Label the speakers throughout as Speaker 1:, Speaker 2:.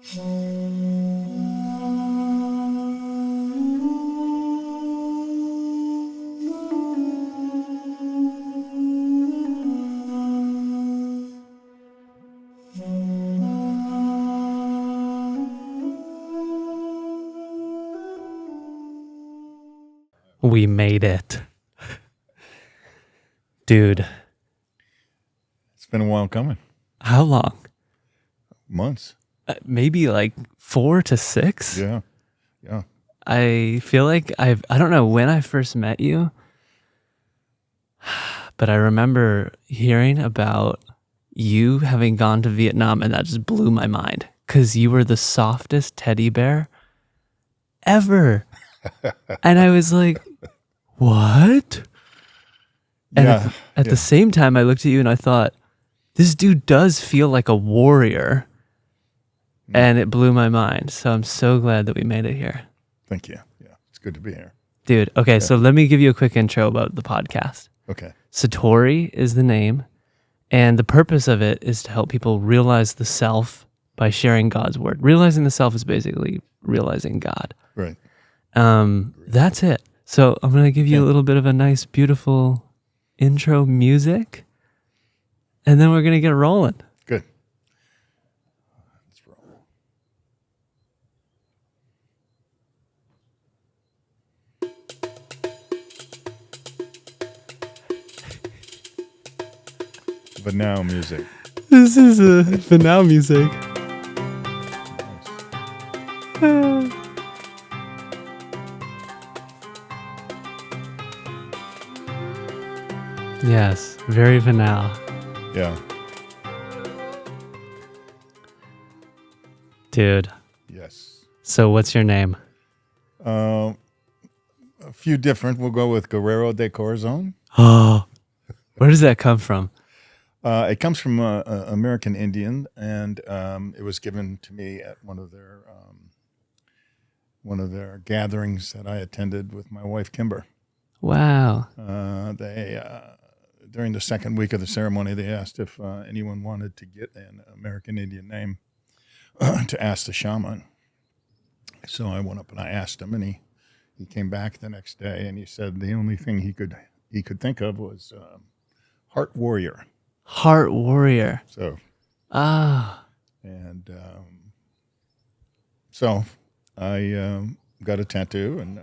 Speaker 1: We made it. Dude.
Speaker 2: It's been a while coming.
Speaker 1: How long?
Speaker 2: Months.
Speaker 1: Maybe like 4 to 6?
Speaker 2: Yeah.
Speaker 1: I feel like I don't know when I first met you, but I remember hearing about you having gone to Vietnam, and that just blew my mind because you were the softest teddy bear ever. And I was like, what? And at the same time, I looked at you and I thought, this dude does feel like a warrior. And it blew my mind. So I'm so glad that we made it here.
Speaker 2: Thank you. Yeah, it's good to be here.
Speaker 1: Dude, okay, so let me give you a quick intro about the podcast.
Speaker 2: Okay.
Speaker 1: Satori is the name, and the purpose of it is to help people realize the self by sharing God's word. Realizing the self is basically realizing God.
Speaker 2: Right.
Speaker 1: That's it. So I'm going to give you a little bit of a nice, beautiful intro music, and then we're going to get rolling.
Speaker 2: Good. Let's roll. But now music.
Speaker 1: This is for now music. Yes, very vanilla.
Speaker 2: Yeah.
Speaker 1: Dude.
Speaker 2: Yes.
Speaker 1: So what's your name?
Speaker 2: A few different. We'll go with Guerrero de Corazon.
Speaker 1: Oh, where does that come from?
Speaker 2: It comes from American Indian, and it was given to me at one of their gatherings that I attended with my wife Kimber.
Speaker 1: Wow.
Speaker 2: They during the second week of the ceremony, they asked if anyone wanted to get an American Indian name to ask the shaman. So I went up and I asked him, and he came back the next day, and he said the only thing he could think of was Heart Warrior.
Speaker 1: Heart Warrior.
Speaker 2: So, and so I got a tattoo, and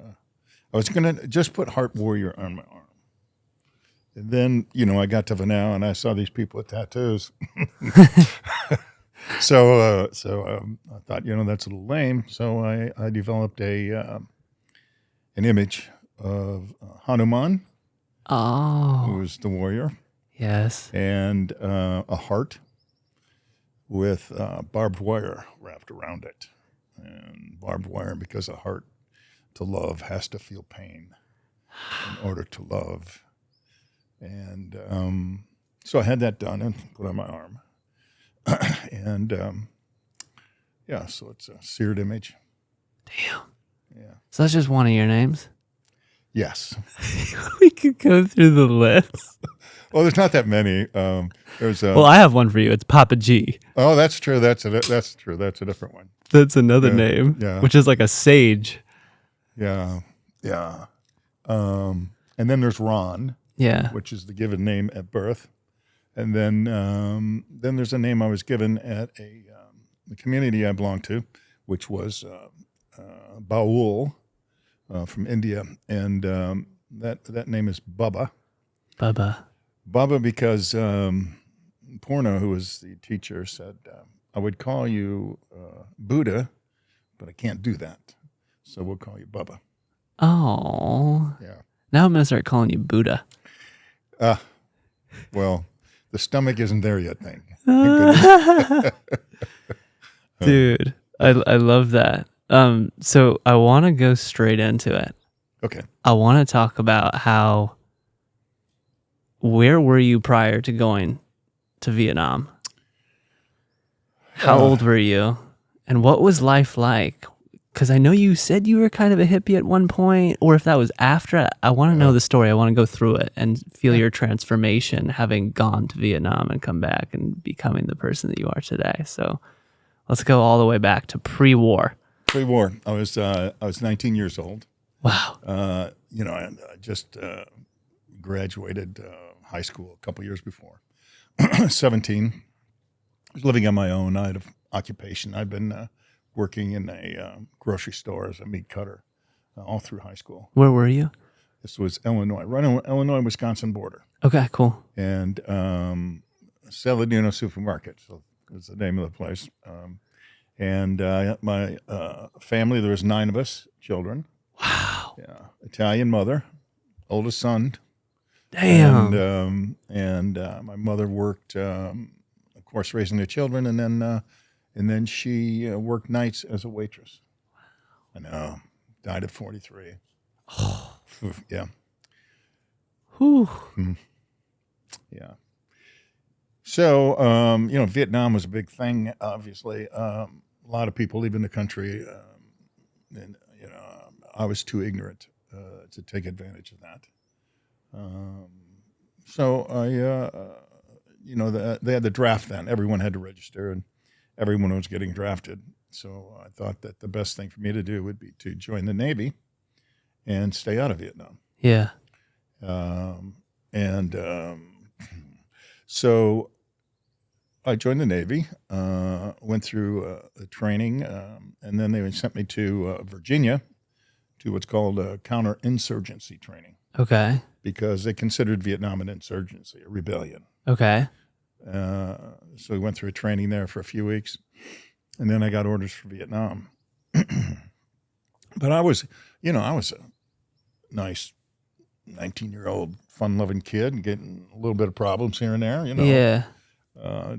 Speaker 2: I was going to just put Heart Warrior on my arm. And then, I got to Vanau, and I saw these people with tattoos. So I thought, that's a little lame. So I developed an image of Hanuman, who is the warrior.
Speaker 1: Yes.
Speaker 2: And a heart with barbed wire wrapped around it. And barbed wire because a heart to love has to feel pain in order to love. And so I had that done and put on my arm. And so it's a seared image.
Speaker 1: Damn.
Speaker 2: Yeah.
Speaker 1: So that's just one of your names?
Speaker 2: Yes.
Speaker 1: We could go through the list.
Speaker 2: Well, there's not that many.
Speaker 1: Well, I have one for you. It's Papaji.
Speaker 2: Oh, that's true. That's true. That's a different one.
Speaker 1: That's another name, which is like a sage.
Speaker 2: Yeah. And then there's Ron.
Speaker 1: Yeah.
Speaker 2: Which is the given name at birth. And then there's a name I was given at the community I belong to, which was Baul from India. And that name is Bubba. Bubba because Porno, who was the teacher, said, I would call you Buddha, but I can't do that. So we'll call you Bubba.
Speaker 1: Oh.
Speaker 2: Yeah.
Speaker 1: Now I'm going to start calling you Buddha.
Speaker 2: Well, the stomach isn't there yet, thing.
Speaker 1: Dude, I love that. So I want to go straight into it.
Speaker 2: Okay.
Speaker 1: I want to talk about where were you prior to going to Vietnam? How old were you? And what was life like? Because I know you said you were kind of a hippie at one point, or if that was after. I want to know the story. I want to go through it and feel your transformation having gone to Vietnam and come back and becoming the person that you are today. So Let's go all the way back to pre-war.
Speaker 2: Pre-war. I was 19 years old.
Speaker 1: Wow.
Speaker 2: I just graduated high school a couple years before. 17. I was living on my own. I had an occupation. I'd been working in a grocery store as a meat cutter all through high school.
Speaker 1: Where were you?
Speaker 2: This was Illinois, right on Illinois-Wisconsin border.
Speaker 1: Okay, cool.
Speaker 2: And Saladino Supermarket, so is the name of the place. My family, there was 9 of us, children.
Speaker 1: Wow.
Speaker 2: Yeah, Italian mother, oldest son.
Speaker 1: Damn.
Speaker 2: And my mother worked, of course, raising the children, and then she worked nights as a waitress. I know, died at 43.
Speaker 1: Oh.
Speaker 2: Yeah.
Speaker 1: Whew.
Speaker 2: Yeah. So, Vietnam was a big thing, obviously. A lot of people leaving the country, and, I was too ignorant to take advantage of that. So they had the draft then. Everyone had to register, and everyone was getting drafted. So I thought that the best thing for me to do would be to join the Navy and stay out of Vietnam.
Speaker 1: Yeah.
Speaker 2: So I joined the Navy, went through the training, and then they sent me to Virginia to what's called counterinsurgency training.
Speaker 1: Okay.
Speaker 2: Because they considered Vietnam an insurgency, a rebellion.
Speaker 1: Okay.
Speaker 2: So we went through a training there for a few weeks, and then I got orders for Vietnam. But I was a nice 19-year-old fun-loving kid, getting a little bit of problems here and there,
Speaker 1: Yeah.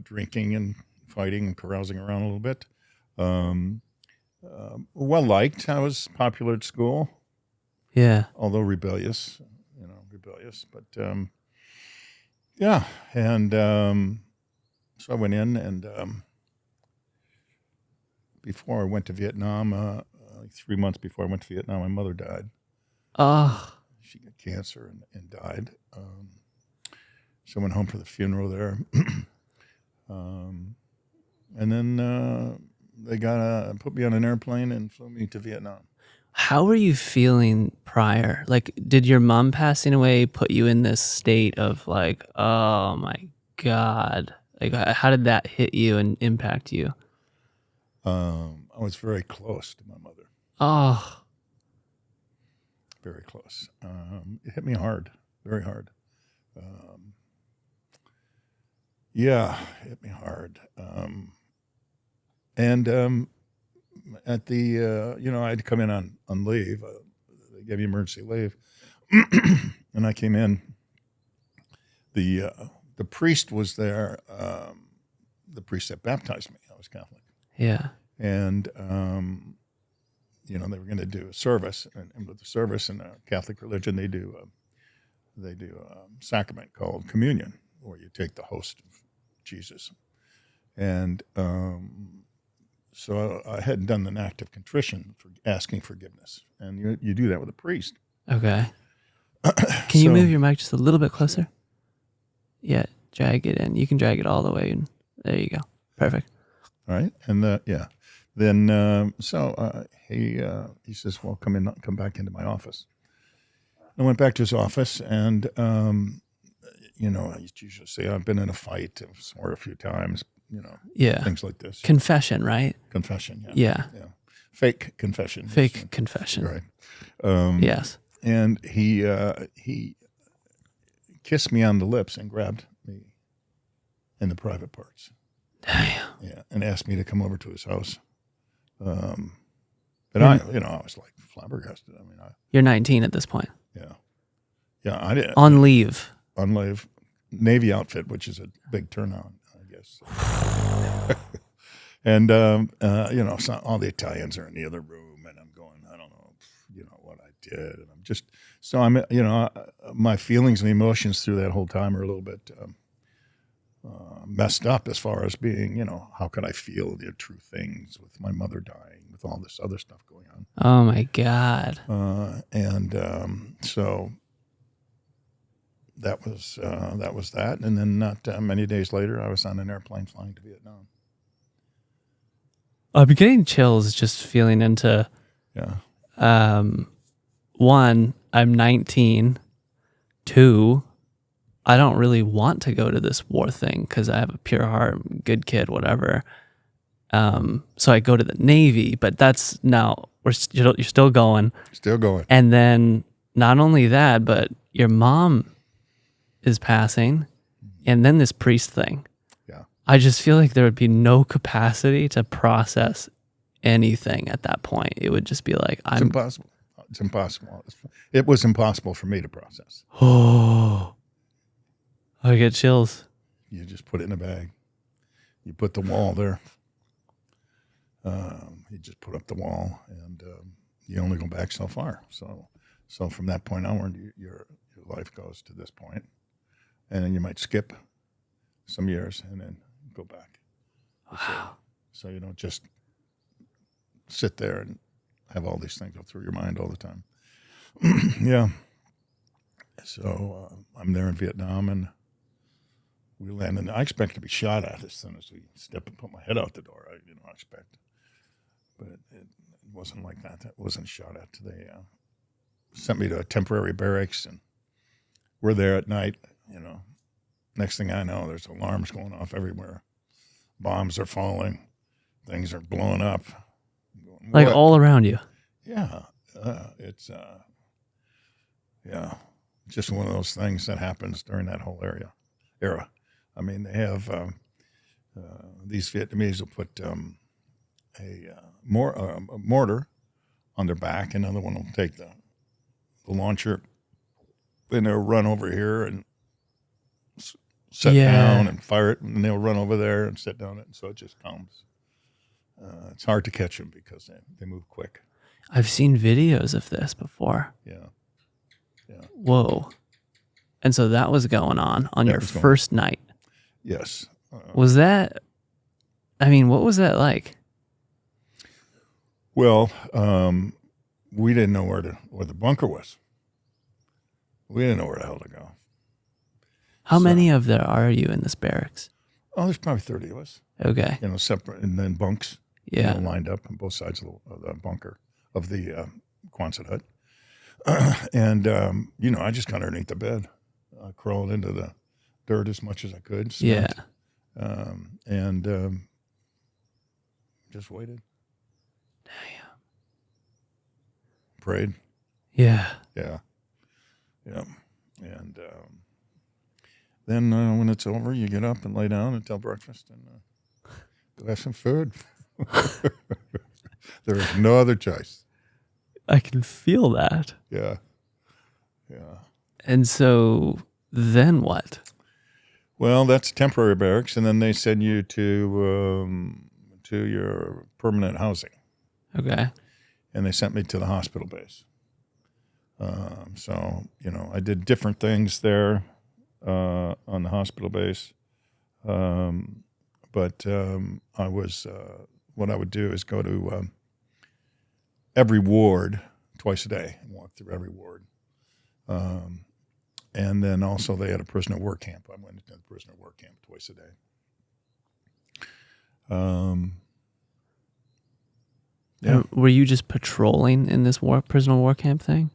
Speaker 2: Drinking and fighting and carousing around a little bit. Well liked. I was popular at school.
Speaker 1: Yeah.
Speaker 2: Although rebellious, but yeah. And so I went in, and before I went to Vietnam, like 3 months before I went to Vietnam, my mother died.
Speaker 1: Oh.
Speaker 2: She got cancer and died. So I went home for the funeral there. And then they put me on an airplane and flew me to Vietnam.
Speaker 1: How were you feeling prior? Like, did your mom passing away put you in this state of like, oh my God? Like, how did that hit you and impact you?
Speaker 2: I was very close to my mother.
Speaker 1: Oh.
Speaker 2: Very close. It hit me hard, very hard. It hit me hard. At the, I had to come in on leave. They gave me emergency leave. And I came in. The priest was there, the priest that baptized me. I was Catholic.
Speaker 1: Yeah.
Speaker 2: And, they were going to do a service. And with the service in the Catholic religion, they do a sacrament called communion, where you take the host of Jesus. And so I hadn't done an act of contrition for asking forgiveness. And you do that with a priest.
Speaker 1: Okay. Can you move your mic just a little bit closer? Yeah, drag it in. You can drag it all the way in. There you go. Perfect.
Speaker 2: All right. And then he says, well, come back into my office. I went back to his office, and I used to usually say I've been in a fight, I've swore a few times,
Speaker 1: Yeah.
Speaker 2: things like this.
Speaker 1: Confession, right?
Speaker 2: Confession,
Speaker 1: Yeah.
Speaker 2: Fake confession.
Speaker 1: Fake confession.
Speaker 2: Right.
Speaker 1: Yes.
Speaker 2: And he kissed me on the lips and grabbed me in the private parts.
Speaker 1: Damn.
Speaker 2: Yeah, and asked me to come over to his house. And I was like flabbergasted. I mean,
Speaker 1: You're 19 at this point.
Speaker 2: Yeah, I did.
Speaker 1: On leave.
Speaker 2: On leave. Navy outfit, which is a big turnout, I guess. And, so all the Italians are in the other room, and I'm going, I don't know, what I did. And I'm just, so I'm, my feelings and emotions through that whole time are a little bit messed up as far as being, how could I feel the true things with my mother dying, with all this other stuff going on.
Speaker 1: Oh my God.
Speaker 2: So that was that. And then not many days later, I was on an airplane flying to Vietnam.
Speaker 1: I'm getting chills just feeling into
Speaker 2: Yeah.
Speaker 1: one, I'm 19. Two, I don't really want to go to this war thing because I have a pure heart, good kid, whatever. So I go to the Navy, but that's now you're still going.
Speaker 2: Still going.
Speaker 1: And then not only that, but your mom is passing, and then this priest thing.
Speaker 2: Yeah.
Speaker 1: I just feel like there would be no capacity to process anything at that point. It would just be like,
Speaker 2: It's impossible. It's impossible. It was impossible for me to process.
Speaker 1: Oh, I get chills.
Speaker 2: You just put it in a bag. You put the wall there. You just put up the wall, and you only go back so far. So from that point onward, your life goes to this point, and then you might skip some years and then go back.
Speaker 1: Wow.
Speaker 2: So you don't just sit there and have all these things go through your mind all the time. Yeah. So I'm there in Vietnam, and we land, and I expect to be shot at as soon as we step and put my head out the door. I expect, but it wasn't like that. That wasn't shot at. They sent me to a temporary barracks, and we're there at night. Next thing I know, there's alarms going off everywhere. Bombs are falling. Things are blowing up.
Speaker 1: Like all around you.
Speaker 2: Yeah. It's just one of those things that happens during that whole era. I mean, they have these Vietnamese will put a mortar on their back. Another one will take the launcher, and they'll run over here and sit down and fire it, and they'll run over there and sit down it. And so it just comes. It's hard to catch them because they move quick.
Speaker 1: I've seen videos of this before.
Speaker 2: Yeah.
Speaker 1: Whoa. And so that was going on your first night.
Speaker 2: Yes.
Speaker 1: Was that, what was that like?
Speaker 2: Well, we didn't know where the bunker was. We didn't know where the hell to go.
Speaker 1: How many of there are you in this barracks?
Speaker 2: Oh, there's probably 30 of us.
Speaker 1: Okay.
Speaker 2: Separate, and then bunks.
Speaker 1: Yeah.
Speaker 2: Lined up on both sides of the bunker of the Quonset hut. And, I just got underneath the bed, crawled into the dirt as much as I could. Slept, and just waited.
Speaker 1: Damn.
Speaker 2: Prayed.
Speaker 1: Yeah.
Speaker 2: Yeah. And then when it's over, you get up and lay down until breakfast and go have some food. There is no other choice.
Speaker 1: I can feel that.
Speaker 2: Yeah.
Speaker 1: And so then what?
Speaker 2: Well, that's temporary barracks, and then they send you to your permanent housing.
Speaker 1: Okay.
Speaker 2: And they sent me to the hospital base. So I did different things there on the hospital base. But I was what I would do is go to every ward twice a day and walk through every ward. And then also they had a prisoner work camp. I went to the prisoner work camp twice a day. Yeah.
Speaker 1: Were you just patrolling in this prisoner war camp thing?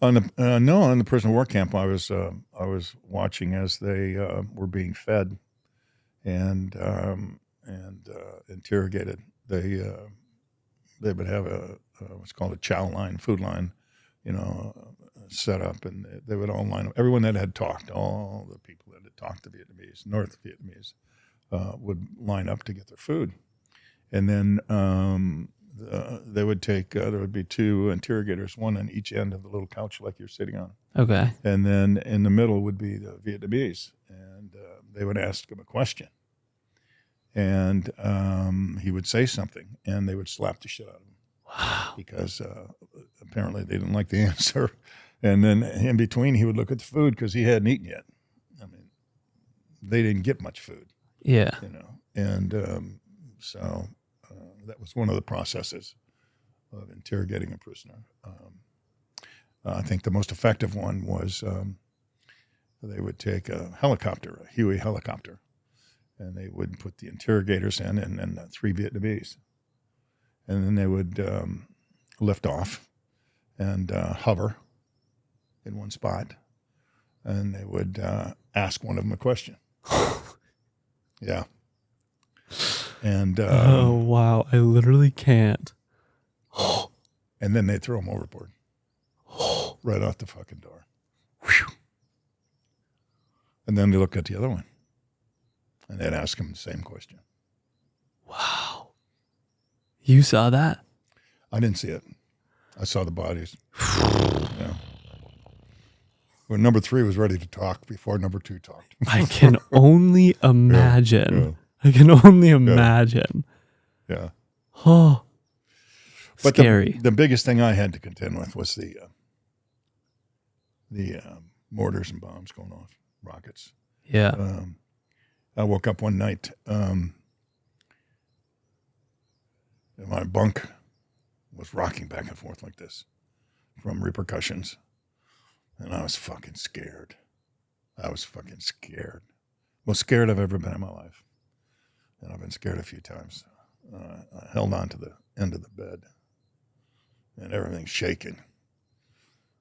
Speaker 2: On the prisoner work camp, I was watching as they were being fed and interrogated. They would have a what's called a chow line, food line, set up, and they would all line up. Everyone that had talked, all the people that had talked to Vietnamese, North Vietnamese, would line up to get their food, and then they would take. There would be two interrogators, one on each end of the little couch like you're sitting on.
Speaker 1: Okay.
Speaker 2: And then in the middle would be the Vietnamese, and they would ask him a question, and he would say something, and they would slap the shit out of him.
Speaker 1: Wow.
Speaker 2: Because apparently they didn't like the answer. And then in between, he would look at the food because he hadn't eaten yet. I mean, they didn't get much food.
Speaker 1: Yeah.
Speaker 2: And so that was one of the processes of interrogating a prisoner. I think the most effective one was they would take a helicopter, a Huey helicopter, and they would put the interrogators in and then 3 Vietnamese. and then they would lift off and hover in one spot, and they would ask one of them a question. Yeah. And
Speaker 1: oh, wow. I literally can't.
Speaker 2: and then they'd throw them overboard. Right out the fucking door. Whew. And then they look at the other one, and they'd ask him the same question.
Speaker 1: Wow. You saw that?
Speaker 2: I didn't see it. I saw the bodies. Yeah. When number 3 was ready to talk before number 2 talked.
Speaker 1: I can only imagine.
Speaker 2: Yeah.
Speaker 1: I can only imagine.
Speaker 2: Yeah.
Speaker 1: Oh,
Speaker 2: But
Speaker 1: scary.
Speaker 2: the biggest thing I had to contend with was the mortars and bombs going off, rockets.
Speaker 1: Yeah.
Speaker 2: I woke up one night. My bunk was rocking back and forth like this from repercussions. And I was fucking scared. Most scared I've ever been in my life. And I've been scared a few times. I held on to the end of the bed. And everything's shaking.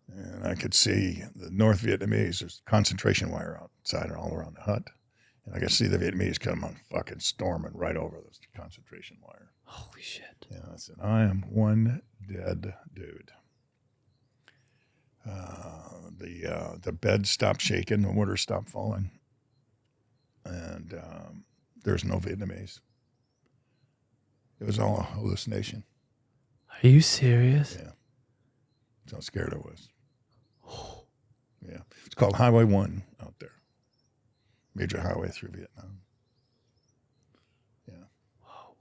Speaker 2: And I could see the North Vietnamese. There's concentration wire outside and all around the hut. And I could see the Vietnamese coming fucking storming right over this concentration wire.
Speaker 1: Holy shit.
Speaker 2: Yeah, I said, I am one dead dude. The bed stopped shaking, the water stopped falling, and there's no Vietnamese. It was all a hallucination.
Speaker 1: Are you serious?
Speaker 2: Yeah. That's how scared I was. Yeah. It's called Highway 1 out there. Major highway through Vietnam. Yeah.
Speaker 1: Whoa.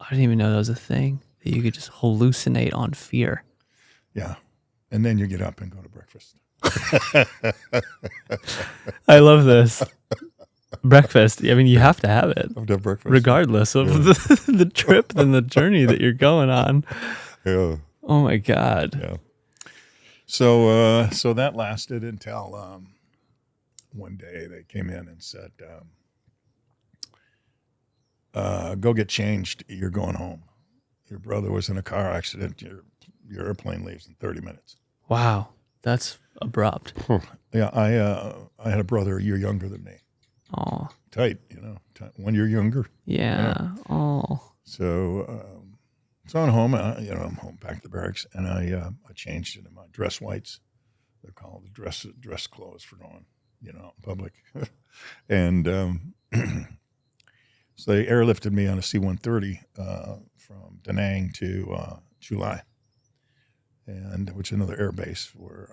Speaker 1: I didn't even know that was a thing, that you could just hallucinate on fear.
Speaker 2: Yeah. And then you get up and go to breakfast.
Speaker 1: I love this. Breakfast. I mean, you have to have it.
Speaker 2: I've done breakfast.
Speaker 1: Regardless of the trip and the journey that you're going on.
Speaker 2: Yeah.
Speaker 1: Oh my God.
Speaker 2: Yeah. So that lasted until one day they came in and said, go get changed. You're going home. Your brother was in a car accident. Your airplane leaves in 30 minutes.
Speaker 1: Wow. That's abrupt.
Speaker 2: Yeah. I had a brother a year younger than me.
Speaker 1: Oh.
Speaker 2: Tight, 1 year younger.
Speaker 1: Yeah. Oh.
Speaker 2: So, I'm home. I'm home back to the barracks, and I changed into my dress whites. They're called the dress clothes for going, in public. And so they airlifted me on a C-130 from Da Nang to Chulai, which is another air base where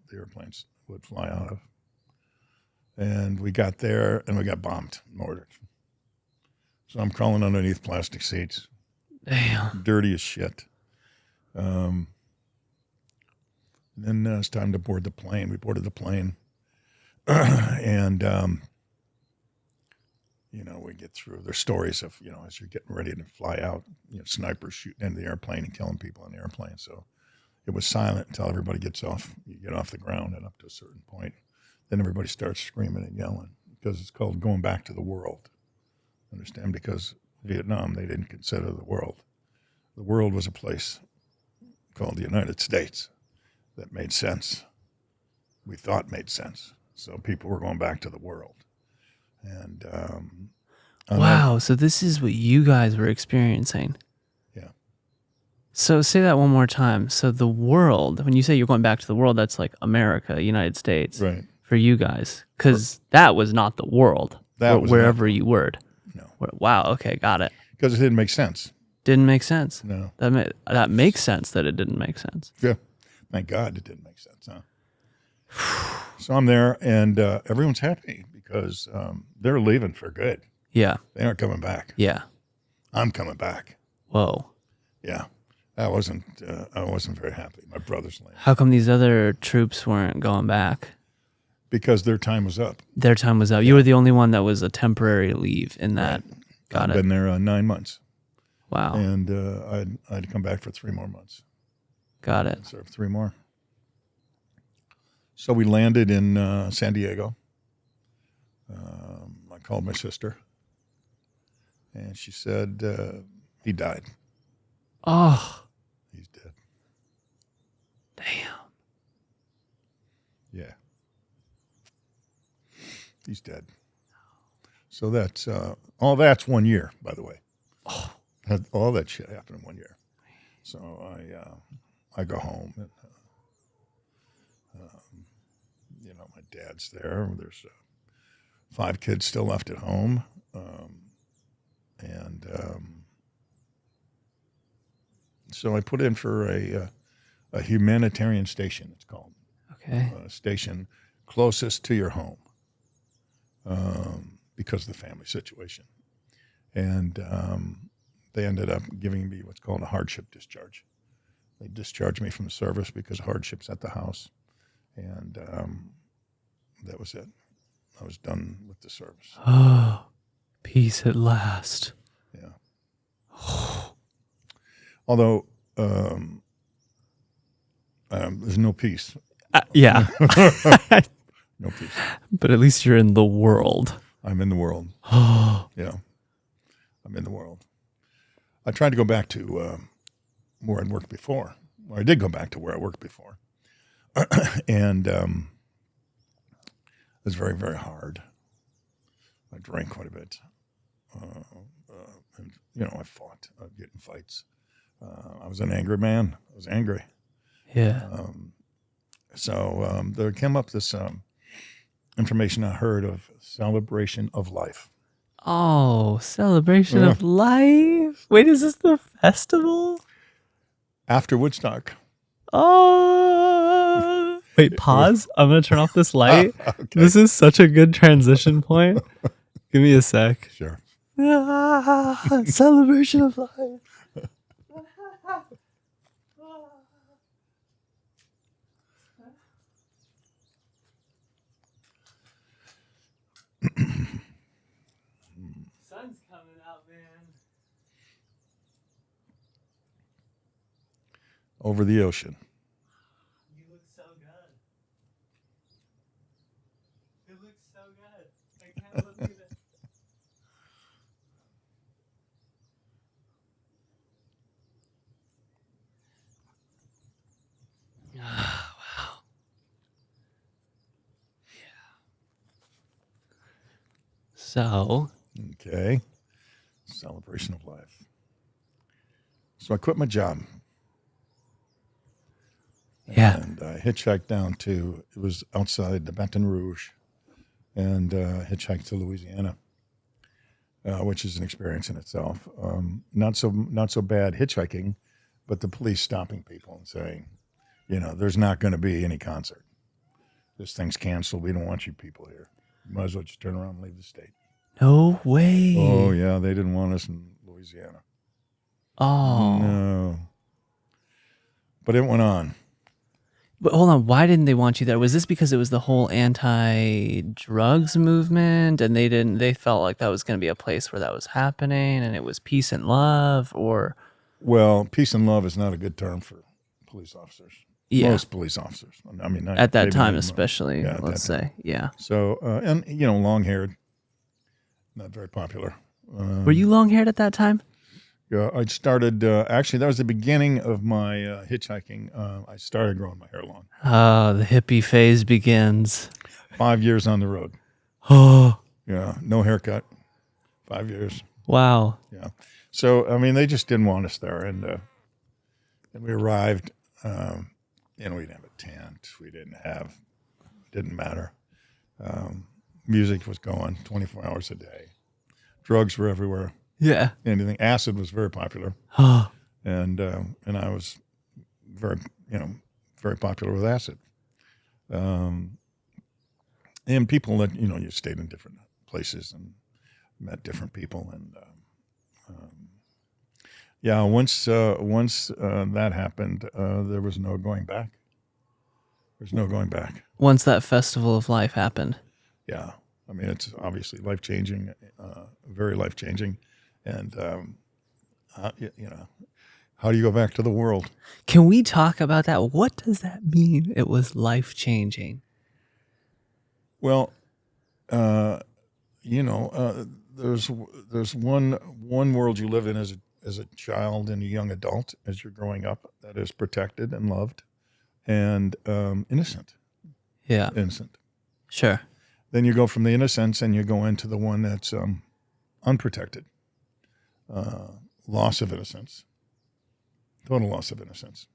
Speaker 2: the airplanes would fly out of. And we got there, and we got bombed, mortared. So I'm crawling underneath plastic seats.
Speaker 1: Damn.
Speaker 2: Dirty as shit. Then it's time to board the plane. We boarded the plane. And, we get through. There's stories of, as you're getting ready to fly out, snipers shooting into the airplane and killing people on the airplane. So it was silent until everybody gets off. You get off the ground and up to a certain point. Then everybody starts screaming and yelling because it's called going back to the world. Understand? Because Vietnam, they didn't consider the world. The world was a place called the United States that made sense. We thought made sense. So people were going back to the world. And
Speaker 1: wow. So this is what you guys were experiencing.
Speaker 2: Yeah.
Speaker 1: So say that one more time. So the world, when you say you're going back to the world, that's like America, United States.
Speaker 2: Right.
Speaker 1: For you guys. Because that was not the world.
Speaker 2: That was
Speaker 1: wherever you were.
Speaker 2: No.
Speaker 1: Wow. Okay. Got it.
Speaker 2: Because it didn't make sense.
Speaker 1: Didn't make sense.
Speaker 2: No.
Speaker 1: That makes sense that it didn't make sense.
Speaker 2: Yeah. Thank God it didn't make sense, huh? So I'm there, and everyone's happy because they're leaving for good.
Speaker 1: Yeah.
Speaker 2: They aren't coming back.
Speaker 1: Yeah.
Speaker 2: I'm coming back.
Speaker 1: Whoa.
Speaker 2: Yeah. I wasn't very happy. My brother's leaving.
Speaker 1: How come these other troops weren't going back?
Speaker 2: Because their time was up.
Speaker 1: Their time was up. You were the only one that was a temporary leave in that.
Speaker 2: Right.
Speaker 1: Got
Speaker 2: I've
Speaker 1: it.
Speaker 2: been there 9 months.
Speaker 1: Wow.
Speaker 2: And I'd come back for 3 more months.
Speaker 1: Got it.
Speaker 2: Served 3 more. So we landed in San Diego. I called my sister, and she said he died.
Speaker 1: Oh,
Speaker 2: He's dead.
Speaker 1: damn.
Speaker 2: Yeah. He's dead. So that's all that's 1 year, by the way.
Speaker 1: Oh,
Speaker 2: All that shit happened in 1 year. So I go home and my dad's there. There's 5 kids still left at home, and so I put in for a humanitarian station. It's called
Speaker 1: okay.
Speaker 2: a station closest to your home because of the family situation, and they ended up giving me what's called a hardship discharge. They discharged me from the service because of hardships at the house, and that was it. I was done with the service.
Speaker 1: Oh, peace at last.
Speaker 2: Yeah. Although there's no peace.
Speaker 1: Yeah.
Speaker 2: No peace.
Speaker 1: But at least you're in the world.
Speaker 2: I'm in the world.
Speaker 1: Oh,
Speaker 2: Yeah. I'm in the world. I tried to go back to where I'd worked before. Well, I did go back to where I worked before. And it was very, very hard. I drank quite a bit. And, I fought. I'd get in fights. I was an angry man. I was angry.
Speaker 1: yeah.
Speaker 2: So there came up this information I heard of celebration of life.
Speaker 1: Oh, celebration of life. Wait, is this the festival?
Speaker 2: After Woodstock.
Speaker 1: Oh. Wait, pause. I'm going to turn off this light.
Speaker 2: Okay.
Speaker 1: This is such a good transition point. Give me a sec.
Speaker 2: Sure.
Speaker 1: Celebration of life. Sun's coming out, man.
Speaker 2: Over the ocean.
Speaker 1: You look so good. It looks so good. I can't believe it. Wow. Yeah. So,
Speaker 2: Okay. Celebration of life. So I quit my job.
Speaker 1: yeah.
Speaker 2: And I hitchhiked down to, it was outside the Baton Rouge, and hitchhiked to Louisiana, which is an experience in itself. Not so bad hitchhiking, but the police stopping people and saying, there's not going to be any concert. This thing's canceled. We don't want you people here. You might as well just turn around and leave the state.
Speaker 1: No way.
Speaker 2: Oh, yeah. They didn't want us in Louisiana.
Speaker 1: Oh.
Speaker 2: No. But it went on.
Speaker 1: But hold on, why didn't they want you there? Was this because it was the whole anti-drugs movement and they felt like that was going to be a place where that was happening and it was peace and love, or
Speaker 2: Well, peace and love is not a good term for police officers.
Speaker 1: Yeah.
Speaker 2: Most police officers. I mean,
Speaker 1: at that
Speaker 2: maybe
Speaker 1: time
Speaker 2: not-
Speaker 1: especially,
Speaker 2: yeah, at
Speaker 1: let's
Speaker 2: that
Speaker 1: say. Yeah.
Speaker 2: So, and long-haired, not very popular.
Speaker 1: Were you long-haired at that time?
Speaker 2: Yeah, I started, actually, that was the beginning of my hitchhiking. I started growing my hair long.
Speaker 1: Oh, the hippie phase begins.
Speaker 2: 5 years on the road.
Speaker 1: Oh,
Speaker 2: Yeah, no haircut. 5 years.
Speaker 1: wow.
Speaker 2: Yeah. So, I mean, they just didn't want us there. And we arrived, we didn't have a tent. We didn't matter. Music was going 24 hours a day. Drugs were everywhere.
Speaker 1: Yeah.
Speaker 2: Anything. Acid was very popular.
Speaker 1: Oh,
Speaker 2: And I was very, very popular with acid. And people that, you stayed in different places and met different people. And once that happened, there was no going back. There's no going back.
Speaker 1: once that festival of life happened.
Speaker 2: Yeah. I mean, it's obviously life-changing, very life-changing. And, how do you go back to the world?
Speaker 1: Can we talk about that? What does that mean? It was life-changing.
Speaker 2: Well, there's one world you live in as as a child and a young adult, as you're growing up, that is protected and loved and innocent.
Speaker 1: Yeah.
Speaker 2: Innocent.
Speaker 1: Sure.
Speaker 2: Then you go from the innocence and you go into the one that's unprotected. Loss of innocence. Total loss of innocence.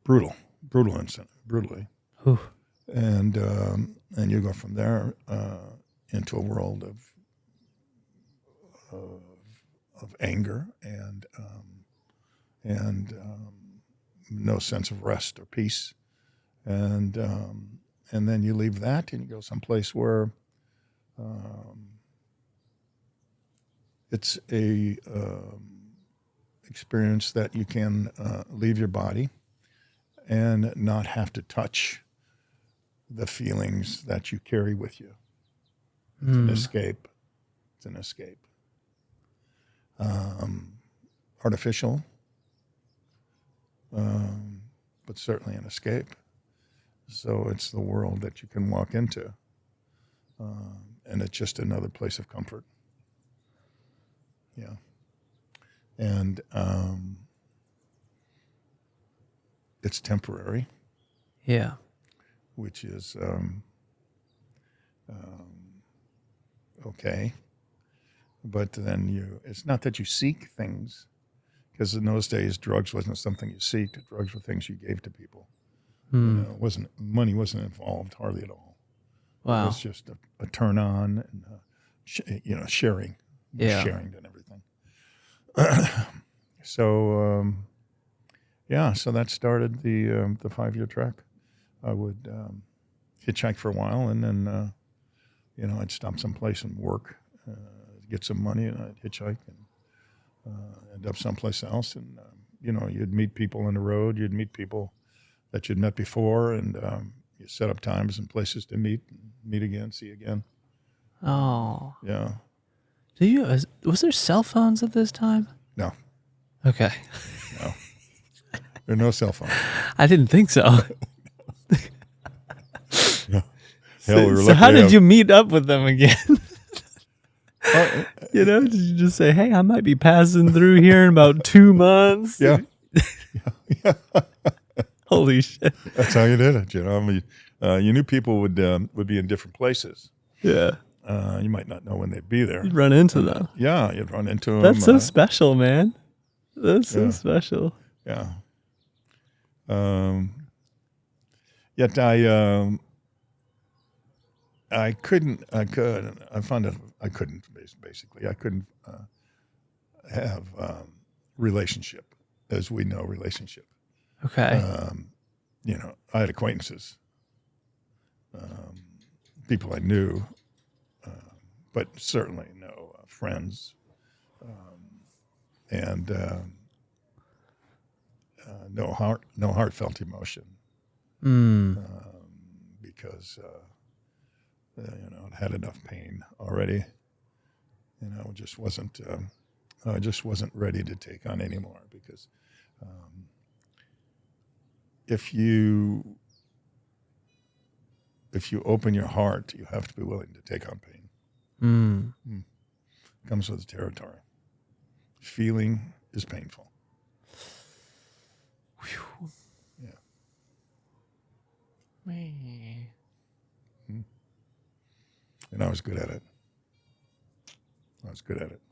Speaker 2: Brutal innocent, brutally.
Speaker 1: Whew.
Speaker 2: And you go from there into a world of anger and no sense of rest or peace, and then you leave that and you go someplace where it's a experience that you can leave your body and not have to touch the feelings that you carry with you. It's an escape. It's an escape. Artificial, but certainly an escape. So it's the world that you can walk into, and it's just another place of comfort. Yeah. And it's temporary.
Speaker 1: Yeah.
Speaker 2: Which is okay. But then it's not that you seek things, because in those days, drugs wasn't something you seeked. Drugs were things you gave to people. Money wasn't involved hardly at all.
Speaker 1: Wow.
Speaker 2: It was just a turn on and, sharing.
Speaker 1: Yeah.
Speaker 2: Sharing and everything. So, so that started the 5-year trek. I would hitchhike for a while, and then, I'd stop someplace and work, get some money, and I'd hitchhike and end up someplace else. And, you'd meet people on the road. You'd meet people that you'd met before, and you set up times and places to meet again, see again.
Speaker 1: Oh.
Speaker 2: Yeah.
Speaker 1: Was there cell phones at this time?
Speaker 2: No.
Speaker 1: Okay.
Speaker 2: No. There are no cell phones.
Speaker 1: I didn't think so.
Speaker 2: Yeah. Hell, we were
Speaker 1: So
Speaker 2: lucky
Speaker 1: how
Speaker 2: to
Speaker 1: did
Speaker 2: have-
Speaker 1: you meet up with them again? Did you just say, hey, I might be passing through here in about 2 months?
Speaker 2: Yeah.
Speaker 1: Holy shit.
Speaker 2: That's how you did it. I mean, you knew people would be in different places.
Speaker 1: Yeah.
Speaker 2: You might not know when they'd be there.
Speaker 1: You'd run into them.
Speaker 2: Yeah, you'd run into them.
Speaker 1: That's so special, man. That's so
Speaker 2: yeah.
Speaker 1: special.
Speaker 2: Yeah. Yet I couldn't. I found that I couldn't. Basically, I couldn't have relationship as we know relationship.
Speaker 1: Okay.
Speaker 2: I had acquaintances, people I knew, but certainly no friends, and no heartfelt emotion, because I'd had enough pain already. I just wasn't ready to take on anymore, because if you open your heart, you have to be willing to take on pain. Comes with the territory. Feeling is painful.
Speaker 1: Whew.
Speaker 2: Yeah.
Speaker 1: Man.
Speaker 2: And I was good at it.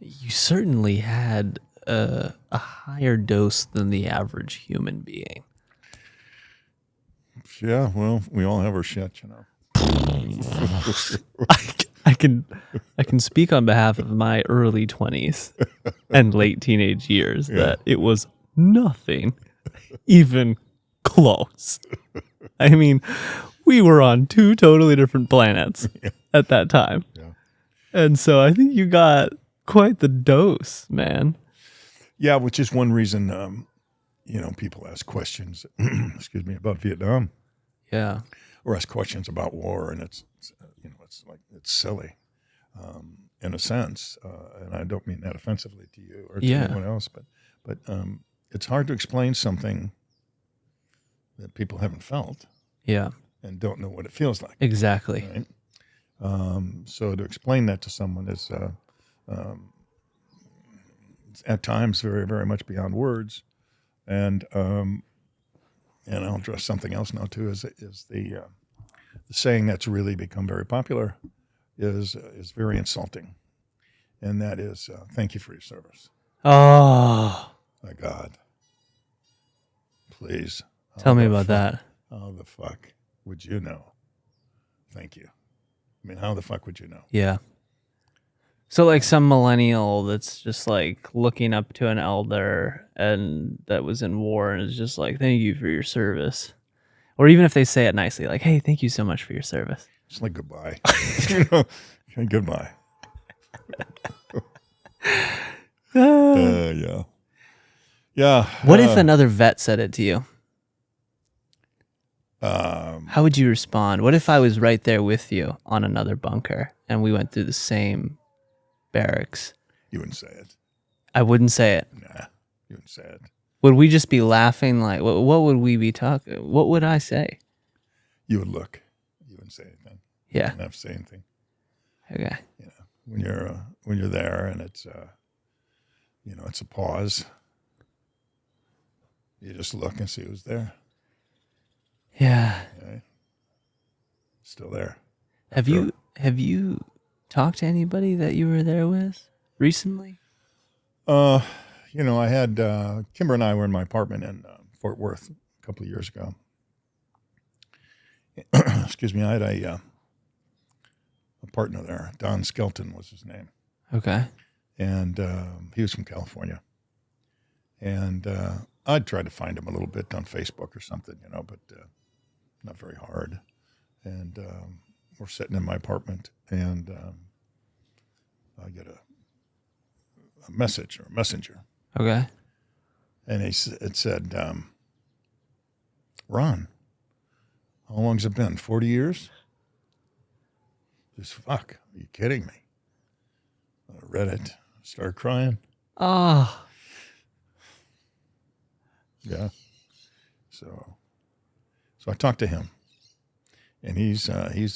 Speaker 1: You certainly had a higher dose than the average human being.
Speaker 2: Yeah, well, we all have our shit,
Speaker 1: I can speak on behalf of my early 20s and late teenage years that it was nothing even close. I mean, we were on 2 totally different planets at that time.
Speaker 2: Yeah.
Speaker 1: And so I think you got quite the dose, man.
Speaker 2: Yeah, which is one reason, people ask questions, excuse me, about Vietnam.
Speaker 1: Yeah.
Speaker 2: Or ask questions about war, and it's silly, in a sense, and I don't mean that offensively to you or to anyone else, but it's hard to explain something that people haven't felt, and don't know what it feels like.
Speaker 1: Exactly.
Speaker 2: Right? So to explain that to someone is at times very, very much beyond words. And I'll address something else now too. Is the saying that's really become very popular is very insulting, and that is "Thank you for your service."
Speaker 1: Oh,
Speaker 2: My God, please
Speaker 1: tell me about that.
Speaker 2: How the fuck would you know? Thank you. I mean, how the fuck would you know?
Speaker 1: Yeah. So like some millennial that's just like looking up to an elder and that was in war and is just like, thank you for your service. Or even if they say it nicely, like, hey, thank you so much for your service.
Speaker 2: It's like goodbye. You know, goodbye. Yeah. Yeah.
Speaker 1: What if another vet said it to you? How would you respond? What if I was right there with you on another bunker and we went through the same barracks?
Speaker 2: You wouldn't say it.
Speaker 1: I wouldn't say it.
Speaker 2: Nah, you wouldn't say it.
Speaker 1: Would we just be laughing? Like, what would we be talking? What would I say?
Speaker 2: You would look. You wouldn't say anything.
Speaker 1: Yeah.
Speaker 2: You wouldn't have to say anything.
Speaker 1: Okay.
Speaker 2: You know, when you're there and it's it's a pause. You just look and see who's there.
Speaker 1: Yeah.
Speaker 2: Okay? Still there.
Speaker 1: Have you talked to anybody that you were there with recently?
Speaker 2: I had Kimber and I were in my apartment in Fort Worth a couple of years ago. Excuse me. I had a partner there. Don Skelton was his name.
Speaker 1: Okay.
Speaker 2: And he was from California. And I'd tried to find him a little bit on Facebook or something, but not very hard. And we're sitting in my apartment, and I get a message or a messenger.
Speaker 1: Okay.
Speaker 2: And it said, Ron, how long's it been? 40 years? Just fuck. Are you kidding me? I read it. Started crying.
Speaker 1: Oh.
Speaker 2: Yeah. So I talked to him, and he's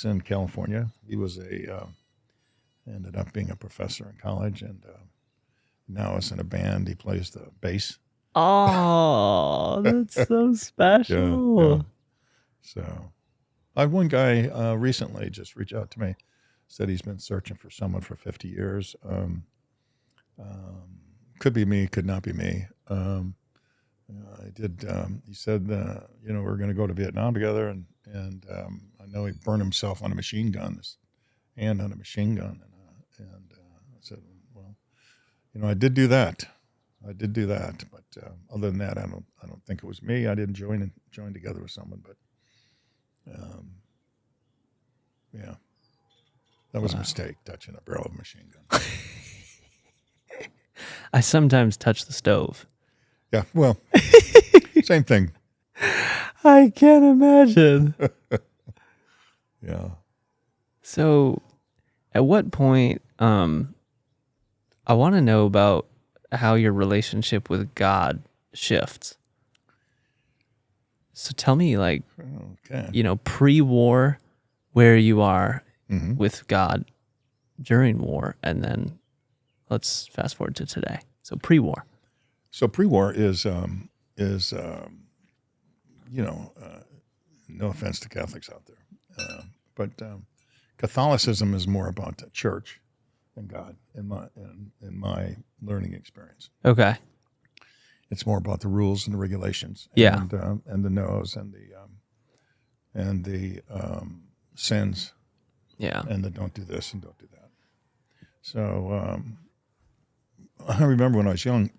Speaker 2: in California. He was ended up being a professor in college, and now is in a band. He plays the bass.
Speaker 1: Oh, that's so special.
Speaker 2: Yeah. So I had one guy recently just reach out to me, said he's been searching for someone for 50 years. Could be me, could not be me. I did. He said, we're going to go to Vietnam together, and I know he burned himself on a machine gun, his hand on a machine gun, and I said, well, I did do that. But other than that, I don't think it was me. I didn't join together with someone, but yeah, that was a mistake, touching a barrel of a machine gun.
Speaker 1: I sometimes touch the stove.
Speaker 2: Yeah, well, same thing.
Speaker 1: I can't imagine.
Speaker 2: Yeah.
Speaker 1: So, at what point, I want to know about how your relationship with God shifts. So tell me, like,
Speaker 2: okay.
Speaker 1: Pre-war, where you are
Speaker 2: Mm-hmm.
Speaker 1: with God during war, and then let's fast forward to today. So pre-war.
Speaker 2: So pre-war is no offense to Catholics out there, but Catholicism is more about the church than God in my learning experience.
Speaker 1: Okay.
Speaker 2: It's more about the rules and the regulations,
Speaker 1: Yeah.
Speaker 2: and the no's and the sins,
Speaker 1: Yeah.
Speaker 2: and the don't do this and don't do that. So I remember when I was young,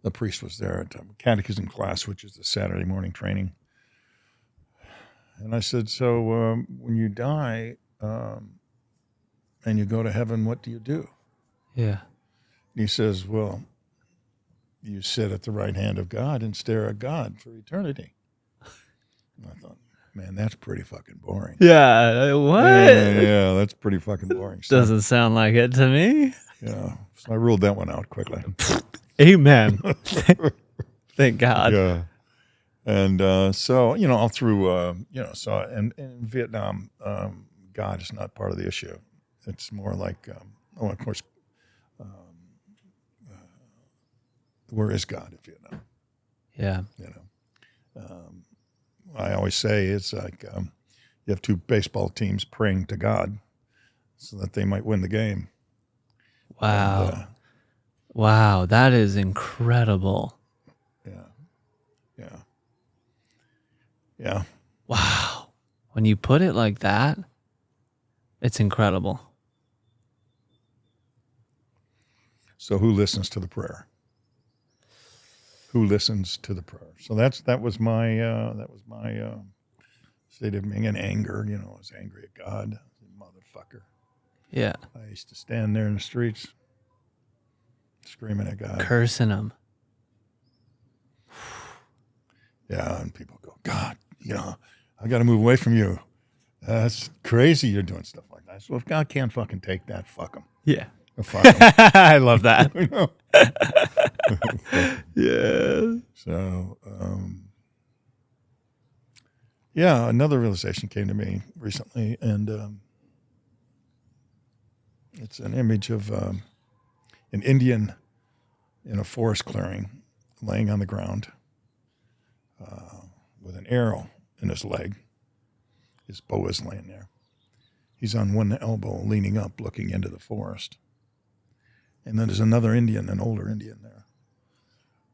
Speaker 2: the priest was there at catechism class, which is the Saturday morning training. And I said, so when you die and you go to heaven, what do you do?
Speaker 1: Yeah.
Speaker 2: And he says, well, you sit at the right hand of God and stare at God for eternity. And I thought, man, that's pretty fucking boring.
Speaker 1: Yeah. What?
Speaker 2: Yeah, that's pretty fucking boring. So,
Speaker 1: Doesn't sound like it to me.
Speaker 2: yeah. So I ruled that one out quickly.
Speaker 1: Amen. Thank God.
Speaker 2: Yeah. And so, all through, so in Vietnam, God is not part of the issue. It's more like, of course, where is God in Vietnam?
Speaker 1: Yeah.
Speaker 2: You know, I always say it's like you have two baseball teams praying to God so that they might win the game.
Speaker 1: Wow.
Speaker 2: And,
Speaker 1: Wow. That is incredible.
Speaker 2: Yeah.
Speaker 1: Wow. When you put it like that, it's incredible.
Speaker 2: So who listens to the prayer? Who listens to the prayer? So that was my state of being in anger. You know, I was angry at God, motherfucker.
Speaker 1: Yeah.
Speaker 2: I used to stand there in the streets screaming at God.
Speaker 1: Cursing him.
Speaker 2: Yeah, and people go, God, you know, I got to move away from you. That's crazy you're doing stuff like that. So if God can't fucking take that, fuck him.
Speaker 1: Yeah.
Speaker 2: Fuck him.
Speaker 1: I love that.
Speaker 2: You know?
Speaker 1: Yeah.
Speaker 2: So, yeah, another realization came to me recently, and it's an image of an Indian in a forest clearing laying on the ground with an arrow in his leg. His bow is laying there. He's on one elbow, leaning up, looking into the forest. And then there's another Indian, an older Indian there,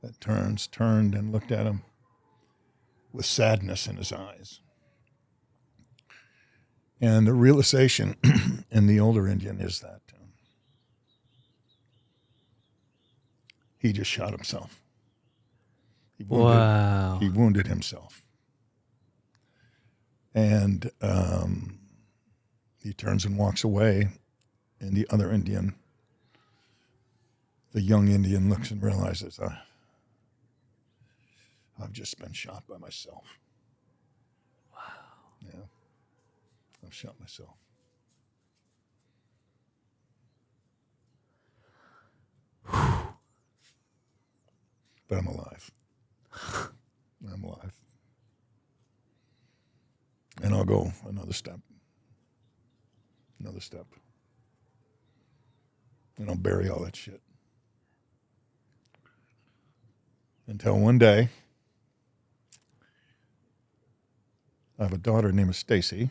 Speaker 2: that turned and looked at him with sadness in his eyes. And the realization in the older Indian is that he just shot himself. He wounded himself. And he turns and walks away, and the other Indian, the young Indian, looks and realizes, I've just been shot by myself.
Speaker 1: Wow.
Speaker 2: Yeah. I've shot myself. But I'm alive. I'm alive. And I'll go another step. And I'll bury all that shit. Until one day, I have a daughter named Stacy,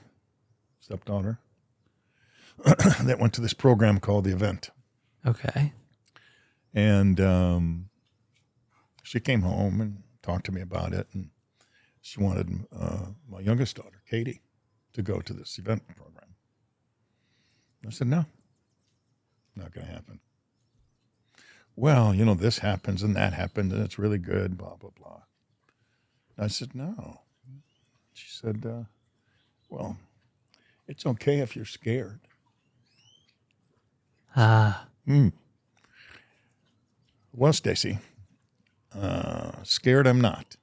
Speaker 2: stepdaughter, that went to this program called The Event.
Speaker 1: Okay.
Speaker 2: And she came home and talked to me about it. And she wanted my youngest daughter, Katie, to go to this event program. I said, no, not going to happen. Well, you know, this happens and that happens, and it's really good, blah, blah, blah. I said, no. She said, well, it's okay if you're scared. Well, Stacy, scared I'm not.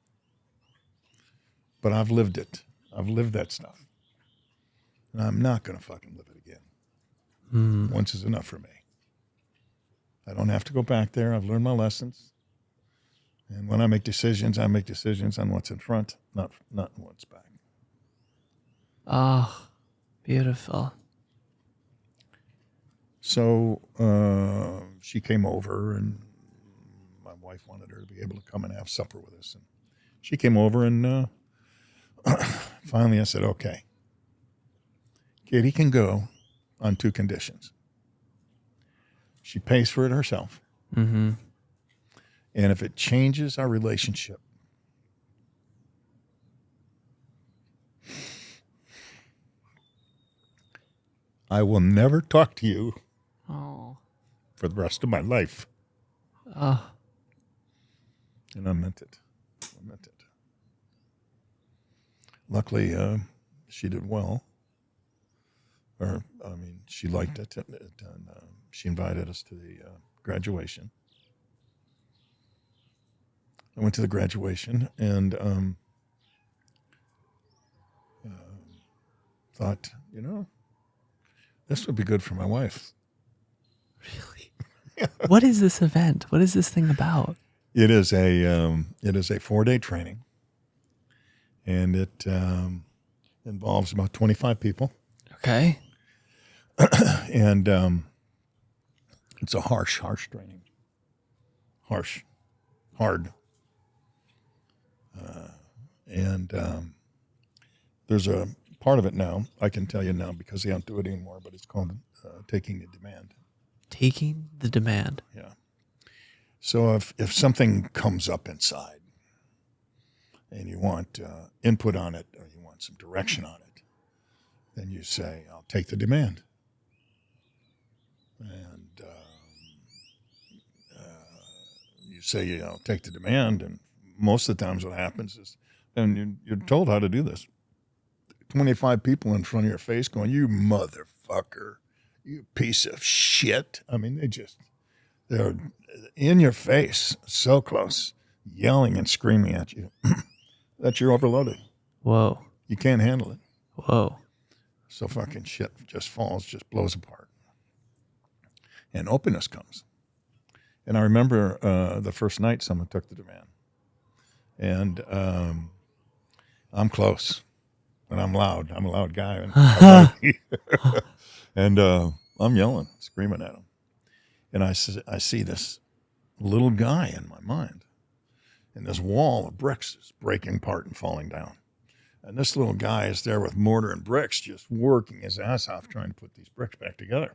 Speaker 2: But I've lived it. I've lived that stuff. And I'm not going to fucking live it again. Once is enough for me. I don't have to go back there. I've learned my lessons. And when I make decisions on what's in front, not what's back.
Speaker 1: Oh, beautiful.
Speaker 2: So she came over, and my wife wanted her to be able to come and have supper with us. And she came over, and finally I said, okay, Katie can go on two conditions. She pays for it herself.
Speaker 1: Mm-hmm.
Speaker 2: And if it changes our relationship, I will never talk to you for the rest of my life.
Speaker 1: Oh.
Speaker 2: And I meant it. Luckily, she did well. She liked it, and she invited us to the graduation. I went to the graduation and thought, you know, this would be good for my wife.
Speaker 1: Really? What is this event? What is this thing about?
Speaker 2: It is a 4-day training, and it involves about 25 people.
Speaker 1: Okay.
Speaker 2: And it's a harsh training. Harsh. hard. And there's a part of it now, I can tell you now because they don't do it anymore, but it's called taking the demand.
Speaker 1: Taking the demand.
Speaker 2: Yeah. So if something comes up inside and you want input on it or you want some direction on it, then you say, I'll take the demand. And you say, I'll take the demand. And most of the times what happens is, and you're told how to do this. 25 people in front of your face going, you motherfucker, you piece of shit. I mean, they're in your face, so close, yelling and screaming at you that you're overloaded.
Speaker 1: Whoa.
Speaker 2: You can't handle it.
Speaker 1: Whoa.
Speaker 2: So fucking shit just falls, just blows apart. And openness comes. And I remember the first night someone took the demand. And I'm close. And I'm loud. I'm a loud guy. And I'm yelling, screaming at him. And I see this little guy in my mind. And this wall of bricks is breaking apart and falling down. And this little guy is there with mortar and bricks just working his ass off trying to put these bricks back together,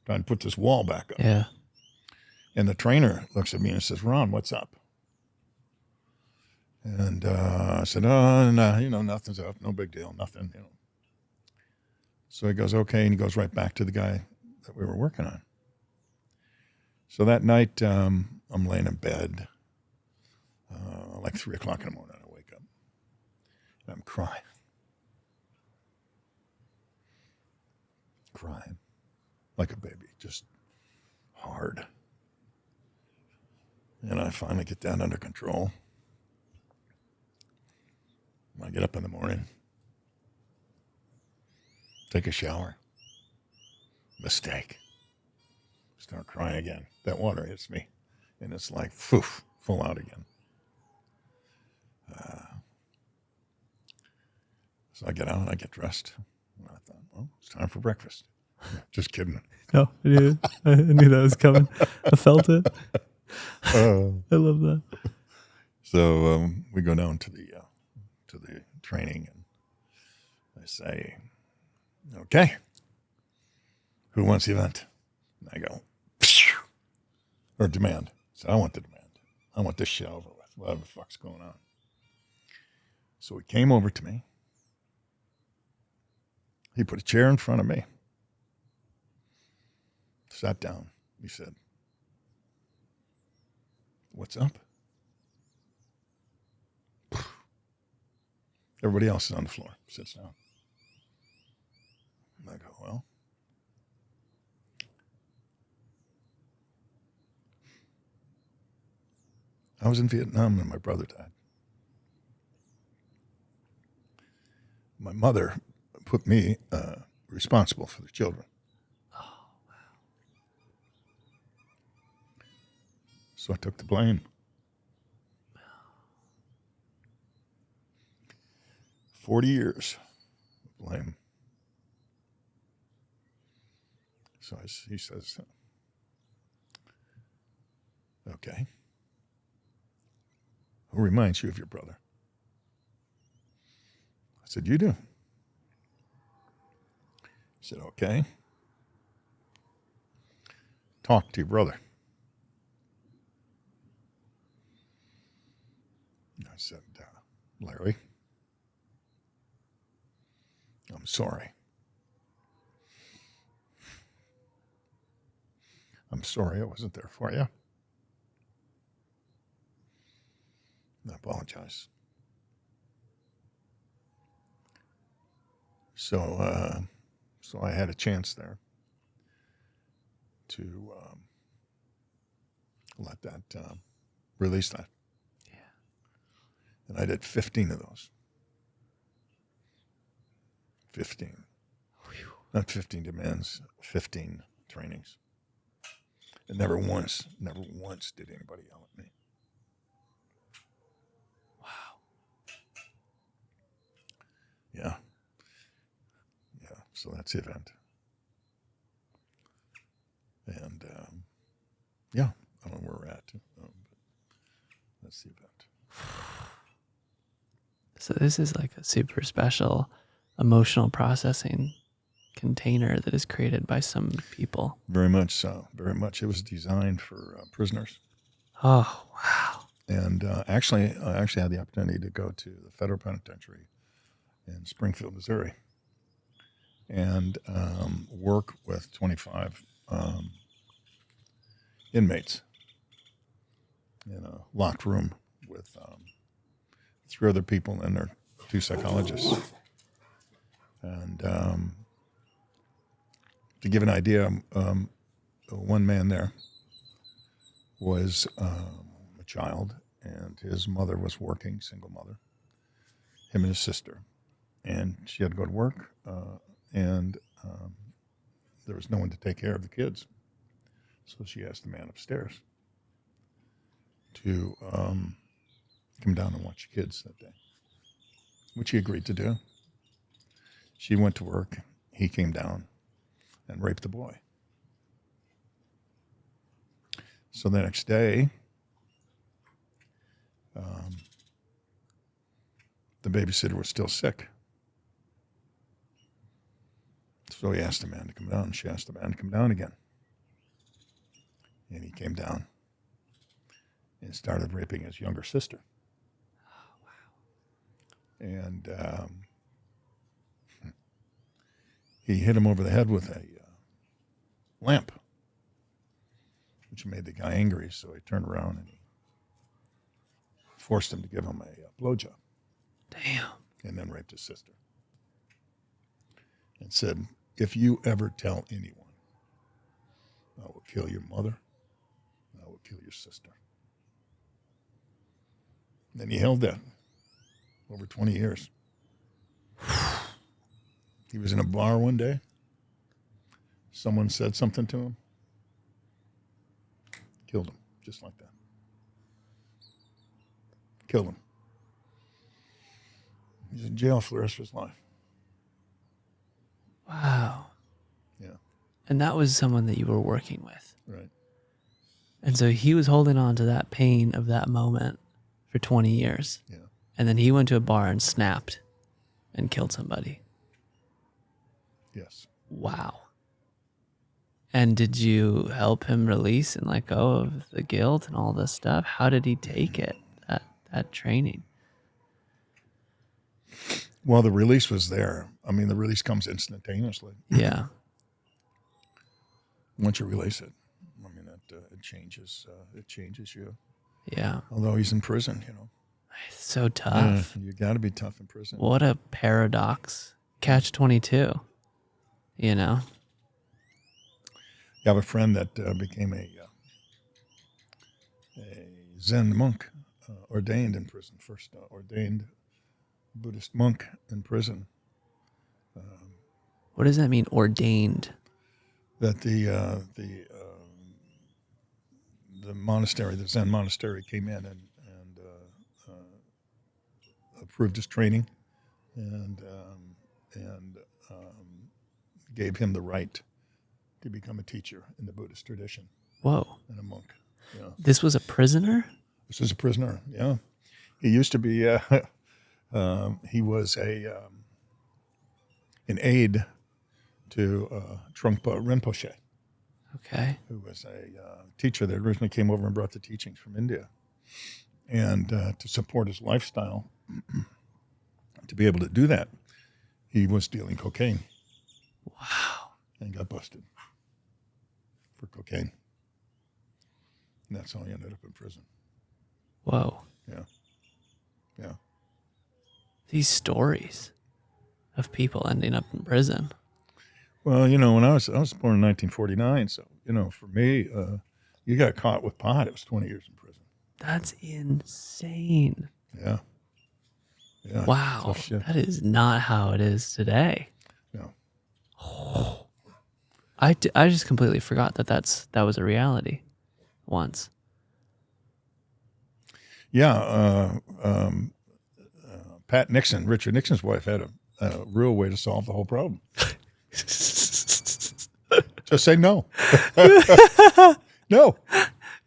Speaker 2: trying to put this wall back up.
Speaker 1: Yeah.
Speaker 2: And the trainer looks at me and says, Ron, what's up? And I said, oh, no, nothing's up. No big deal. Nothing, So he goes, okay. And he goes right back to the guy that we were working on. So that night, I'm laying in bed, like 3 o'clock in the morning. I wake up and I'm crying like a baby, just hard. And I finally get that under control. I get up in the morning, take a shower, mistake, start crying again. That water hits me, and it's like, poof, full out again. So I get out, I get dressed, and I thought, well, it's time for breakfast. Just kidding.
Speaker 1: No, I knew that was coming. I felt it. I love that.
Speaker 2: So we go down to the training, and I say, okay, who wants the event? And I go, phew, or demand. So I want the demand. I want this shit over with, whatever the fuck's going on. So he came over to me. He put a chair in front of me, sat down. He said, what's up? Everybody else is on the floor, sits down. And I go, well, I was in Vietnam and my brother died. My mother put me responsible for the children.
Speaker 1: Oh, wow.
Speaker 2: So I took the blame. 40 years of blame. So he says, okay. Who reminds you of your brother? I said, you do. He said, okay. Talk to your brother. I said, Larry, I'm sorry. I'm sorry I wasn't there for you. I apologize. So I had a chance there to let that release that.
Speaker 1: Yeah.
Speaker 2: And I did 15 of those. 15.
Speaker 1: Whew.
Speaker 2: Not 15 demands, 15 trainings. And never once did anybody yell at me.
Speaker 1: Wow.
Speaker 2: Yeah. Yeah. So that's the event. And yeah, I don't know where we're at. But the event.
Speaker 1: So this is like a super special emotional processing container that is created by some people.
Speaker 2: Very much so. Very much. It was designed for prisoners.
Speaker 1: Oh, wow.
Speaker 2: And actually, I actually had the opportunity to go to the federal penitentiary in Springfield, Missouri, and work with 25 inmates in a locked room with 3 other people and their 2 psychologists. And to give an idea, one man there was a child, and his mother was working, single mother, him and his sister. And she had to go to work, and there was no one to take care of the kids. So she asked the man upstairs to come down and watch the kids that day, which he agreed to do. She went to work. He came down and raped the boy. So the next day, the babysitter was still sick. So he asked the man to come down, and she asked the man to come down again. And he came down and started raping his younger sister.
Speaker 1: Oh, wow.
Speaker 2: And he hit him over the head with a lamp, which made the guy angry. So he turned around and he forced him to give him a blowjob.
Speaker 1: Damn.
Speaker 2: And then raped his sister. And said, if you ever tell anyone, I will kill your mother, I will kill your sister. And then he held that over 20 years. He was in a bar one day. Someone said something to him. Killed him, just like that. Killed him. He's in jail for the rest of his life.
Speaker 1: Wow.
Speaker 2: Yeah.
Speaker 1: And that was someone that you were working with.
Speaker 2: Right.
Speaker 1: And so he was holding on to that pain of that moment for 20 years.
Speaker 2: Yeah.
Speaker 1: And then he went to a bar and snapped and killed somebody.
Speaker 2: Yes.
Speaker 1: Wow. And did you help him release and let go of the guilt and all this stuff? How did he take it, that training?
Speaker 2: Well, the release was there. I mean, the release comes instantaneously.
Speaker 1: Yeah.
Speaker 2: Once you release it, I mean, it changes. It changes you.
Speaker 1: Yeah.
Speaker 2: Although he's in prison, you know.
Speaker 1: It's so tough.
Speaker 2: You got to be tough in prison.
Speaker 1: What a paradox. Catch-22, you know?
Speaker 2: I have a friend that became a Zen monk, ordained in prison, first ordained Buddhist monk in prison.
Speaker 1: What does that mean, ordained?
Speaker 2: That the monastery, the Zen monastery, came in and approved his training and gave him the right to become a teacher in the Buddhist tradition.
Speaker 1: Whoa.
Speaker 2: And a monk. Yeah.
Speaker 1: This was a prisoner?
Speaker 2: This is a prisoner, yeah. He used to be, he was an aide to Trungpa Rinpoche,
Speaker 1: Okay.
Speaker 2: who was a teacher that originally came over and brought the teachings from India. And to support his lifestyle, to be able to do that, he was dealing cocaine.
Speaker 1: Wow.
Speaker 2: And got busted for cocaine. And that's how he ended up in prison.
Speaker 1: Whoa.
Speaker 2: Yeah. Yeah.
Speaker 1: These stories of people ending up in prison.
Speaker 2: Well, you know, when I was born in 1949, so, you know, for me, you got caught with pot, it was 20 years in prison.
Speaker 1: That's insane.
Speaker 2: Yeah. Yeah.
Speaker 1: Wow.
Speaker 2: Tough shit.
Speaker 1: That is not how it is today.
Speaker 2: No.
Speaker 1: Oh. I just completely forgot that was a reality once.
Speaker 2: Yeah. Pat Nixon, Richard Nixon's wife, had a real way to solve the whole problem. Just say no. No.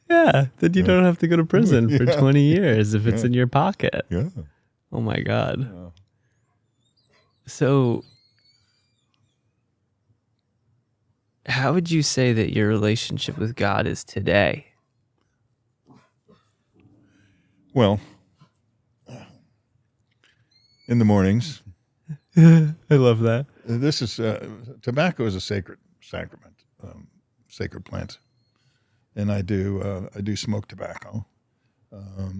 Speaker 1: Yeah, then you don't have to go to prison for
Speaker 2: Yeah.
Speaker 1: 20 years if it's
Speaker 2: Yeah.
Speaker 1: in your pocket.
Speaker 2: Yeah.
Speaker 1: Oh my God.
Speaker 2: Yeah.
Speaker 1: So, how would you say that your relationship with God is today?
Speaker 2: Well, in the mornings,
Speaker 1: I love that.
Speaker 2: this is tobacco is a sacred sacrament, sacred plant, and I do smoke tobacco,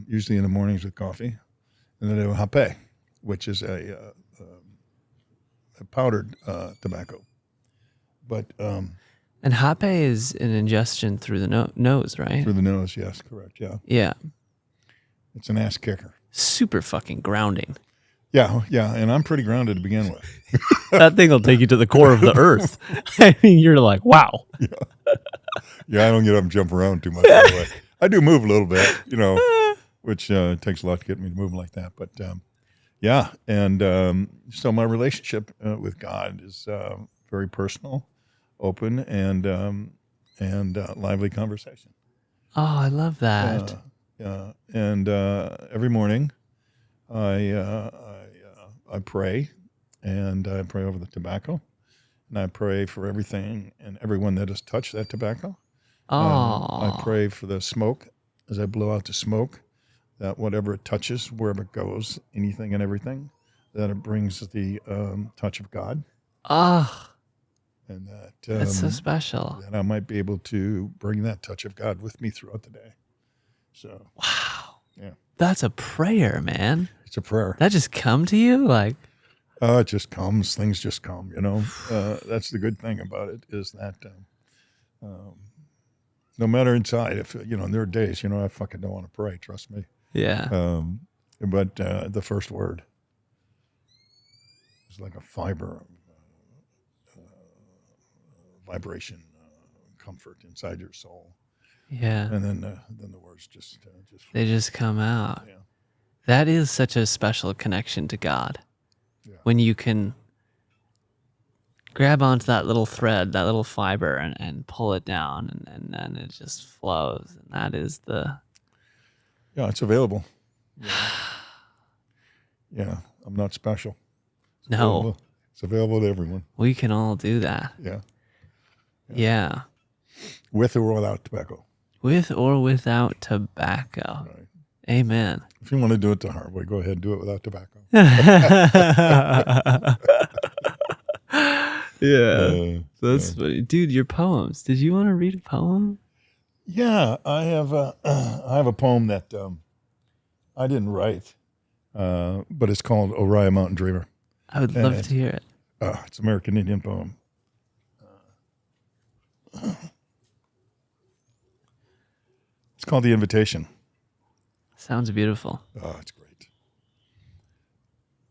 Speaker 2: usually in the mornings with coffee, and then I do hape, which is a powdered tobacco, but
Speaker 1: And hape is an ingestion through the nose, right?
Speaker 2: through the nose. Yes, correct. Yeah,
Speaker 1: Yeah.
Speaker 2: it's an ass kicker.
Speaker 1: Super fucking grounding.
Speaker 2: Yeah, yeah, and I'm pretty grounded to begin with.
Speaker 1: That thing will take you to the core of the earth. I mean, you're like, wow.
Speaker 2: Yeah, I don't get up and jump around too much. Anyway. I do move a little bit, which takes a lot to get me to move like that. But yeah, and so my relationship with God is very personal, open, and lively conversation.
Speaker 1: Oh, I love that.
Speaker 2: Yeah, and every morning I pray, and I pray over the tobacco, and I pray for everything and everyone that has touched that tobacco. I pray for the smoke as I blow out the smoke, that whatever it touches, wherever it goes, anything and everything, that it brings the touch of God.
Speaker 1: Oh,
Speaker 2: And that
Speaker 1: that's so special.
Speaker 2: that I might be able to bring that touch of God with me throughout the day. So,
Speaker 1: Wow.
Speaker 2: yeah.
Speaker 1: That's a prayer, man.
Speaker 2: It's a prayer.
Speaker 1: That just come to you? Like,
Speaker 2: It just comes. Things just come, That's the good thing about it is that no matter inside, if, there are days, I fucking don't want to pray, trust me.
Speaker 1: yeah.
Speaker 2: But the first word is like a fiber, vibration, comfort inside your soul.
Speaker 1: Yeah.
Speaker 2: And then the words just
Speaker 1: They just come out.
Speaker 2: Yeah.
Speaker 1: That is such a special connection to God.
Speaker 2: Yeah.
Speaker 1: When you can grab onto that little thread, that little fiber, and pull it down, and then it just flows. And that is the...
Speaker 2: Yeah, it's available. Yeah, I'm not special.
Speaker 1: No.
Speaker 2: It's available to everyone.
Speaker 1: We can all do that.
Speaker 2: Yeah. With or without tobacco.
Speaker 1: With or without tobacco.
Speaker 2: Right.
Speaker 1: Amen.
Speaker 2: If you want to do it the hard way, go ahead and do it without tobacco.
Speaker 1: Yeah. So that's funny. Dude, your poems. Did you want to read a poem?
Speaker 2: Yeah, I have a poem that I didn't write, but it's called Oriah Mountain Dreamer.
Speaker 1: I would love to hear it.
Speaker 2: It's an American Indian poem. It's called The Invitation.
Speaker 1: Sounds beautiful.
Speaker 2: Oh, it's great.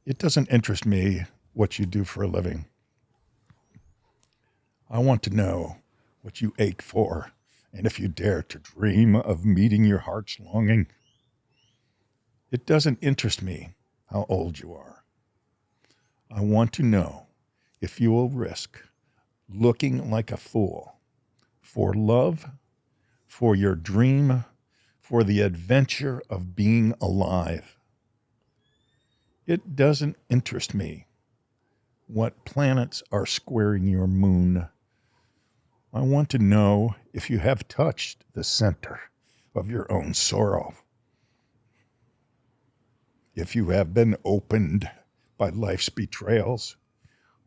Speaker 2: It doesn't interest me what you do for a living. I want to know what you ache for, and if you dare to dream of meeting your heart's longing. It doesn't interest me how old you are. I want to know if you will risk looking like a fool for love, for your dream, for the adventure of being alive. It doesn't interest me what planets are squaring your moon. I want to know if you have touched the center of your own sorrow. If you have been opened by life's betrayals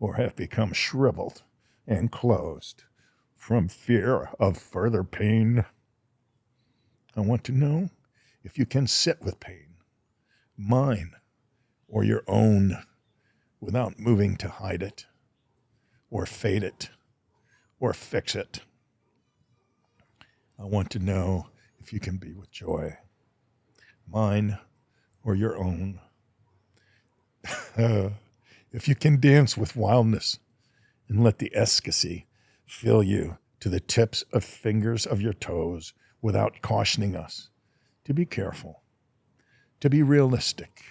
Speaker 2: or have become shriveled and closed from fear of further pain. I want to know if you can sit with pain, mine or your own, without moving to hide it or fade it or fix it. I want to know if you can be with joy, mine or your own. If you can dance with wildness and let the ecstasy fill you to the tips of fingers of your toes without cautioning us to be careful, to be realistic,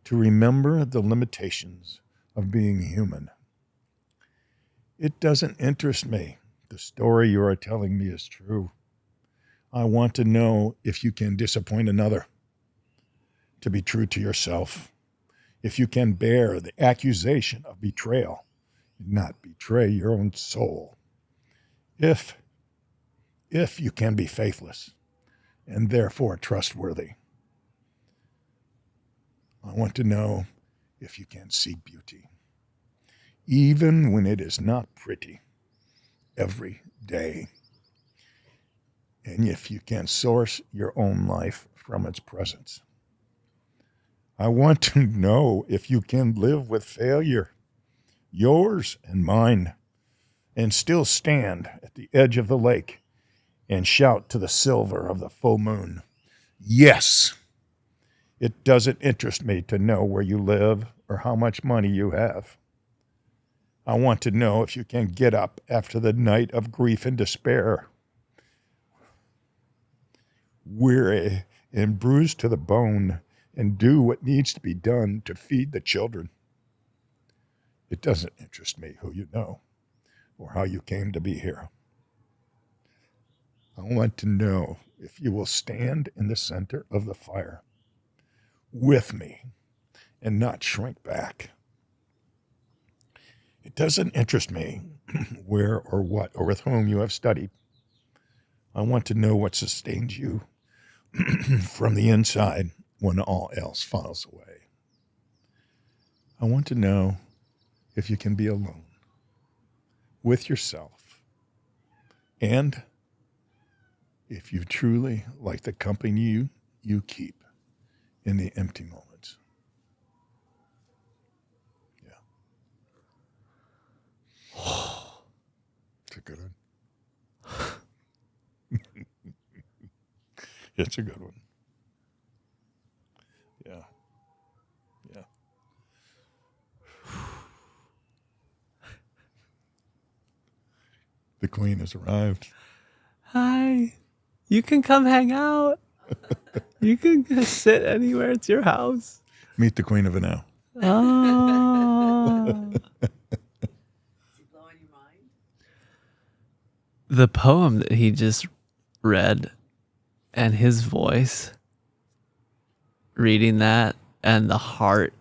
Speaker 2: to remember the limitations of being human. It doesn't interest me. The story you are telling me is true. I want to know if you can disappoint another, to be true to yourself, if you can bear the accusation of betrayal and not betray your own soul, if you can be faithless and therefore trustworthy. I want to know if you can see beauty, even when it is not pretty, every day. And if you can source your own life from its presence. I want to know if you can live with failure, yours and mine, and still stand at the edge of the lake and shout to the silver of the full moon, yes. It doesn't interest me to know where you live or how much money you have. I want to know if you can get up after the night of grief and despair, weary and bruised to the bone, and do what needs to be done to feed the children. It doesn't interest me who you know or how you came to be here. I want to know if you will stand in the center of the fire with me and not shrink back. It doesn't interest me where or what or with whom you have studied. I want to know what sustains you from the inside when all else falls away. I want to know if you can be alone with yourself and if you truly like the company you keep in the empty moments. Yeah. It's a good one. It's a good one. Yeah. Yeah. The queen has arrived.
Speaker 1: Hi. You can come hang out. You can just sit anywhere. It's your house.
Speaker 2: Meet the queen of it now.
Speaker 1: Oh.
Speaker 3: Is he blowing your mind?
Speaker 1: The poem that he just read and his voice reading that and the heart,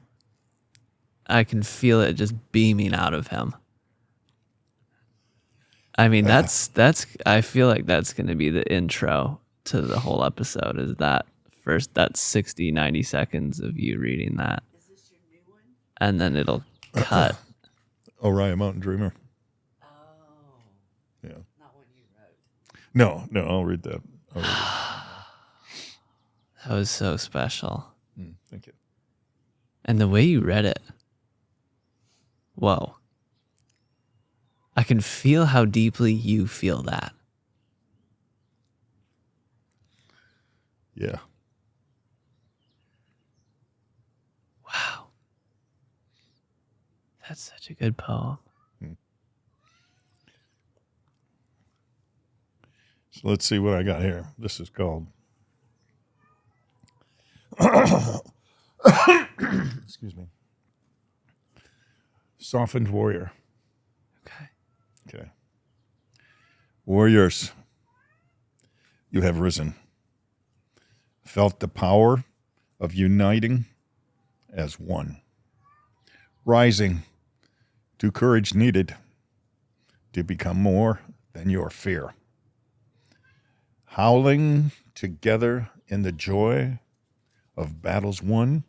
Speaker 1: I can feel it just beaming out of him. I mean, that's I feel like that's going to be the intro to the whole episode, is that 60, 90 seconds of you reading that.
Speaker 3: Is this your new one?
Speaker 1: And then it'll cut.
Speaker 2: Orion Mountain Dreamer.
Speaker 3: Oh.
Speaker 2: Yeah.
Speaker 3: Not one you wrote.
Speaker 2: No, I'll read that.
Speaker 1: That was so special.
Speaker 2: Thank you.
Speaker 1: And the way you read it, whoa. I can feel how deeply you feel that.
Speaker 2: Yeah.
Speaker 1: Wow. That's such a good poem.
Speaker 2: So let's see what I got here. This is called excuse me. Softened Warrior. Okay. Warriors, you have risen, felt the power of uniting as one, rising to courage needed to become more than your fear, howling together in the joy of battles won,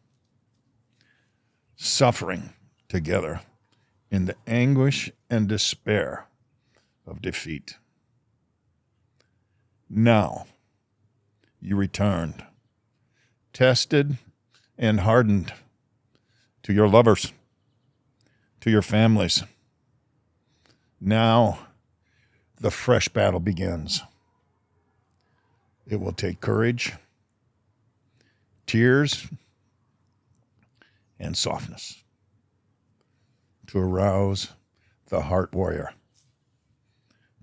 Speaker 2: suffering together in the anguish and despair of defeat. Now you returned, tested and hardened, to your lovers, to your families. Now the fresh battle begins. It will take courage, tears, and softness to arouse the heart warrior,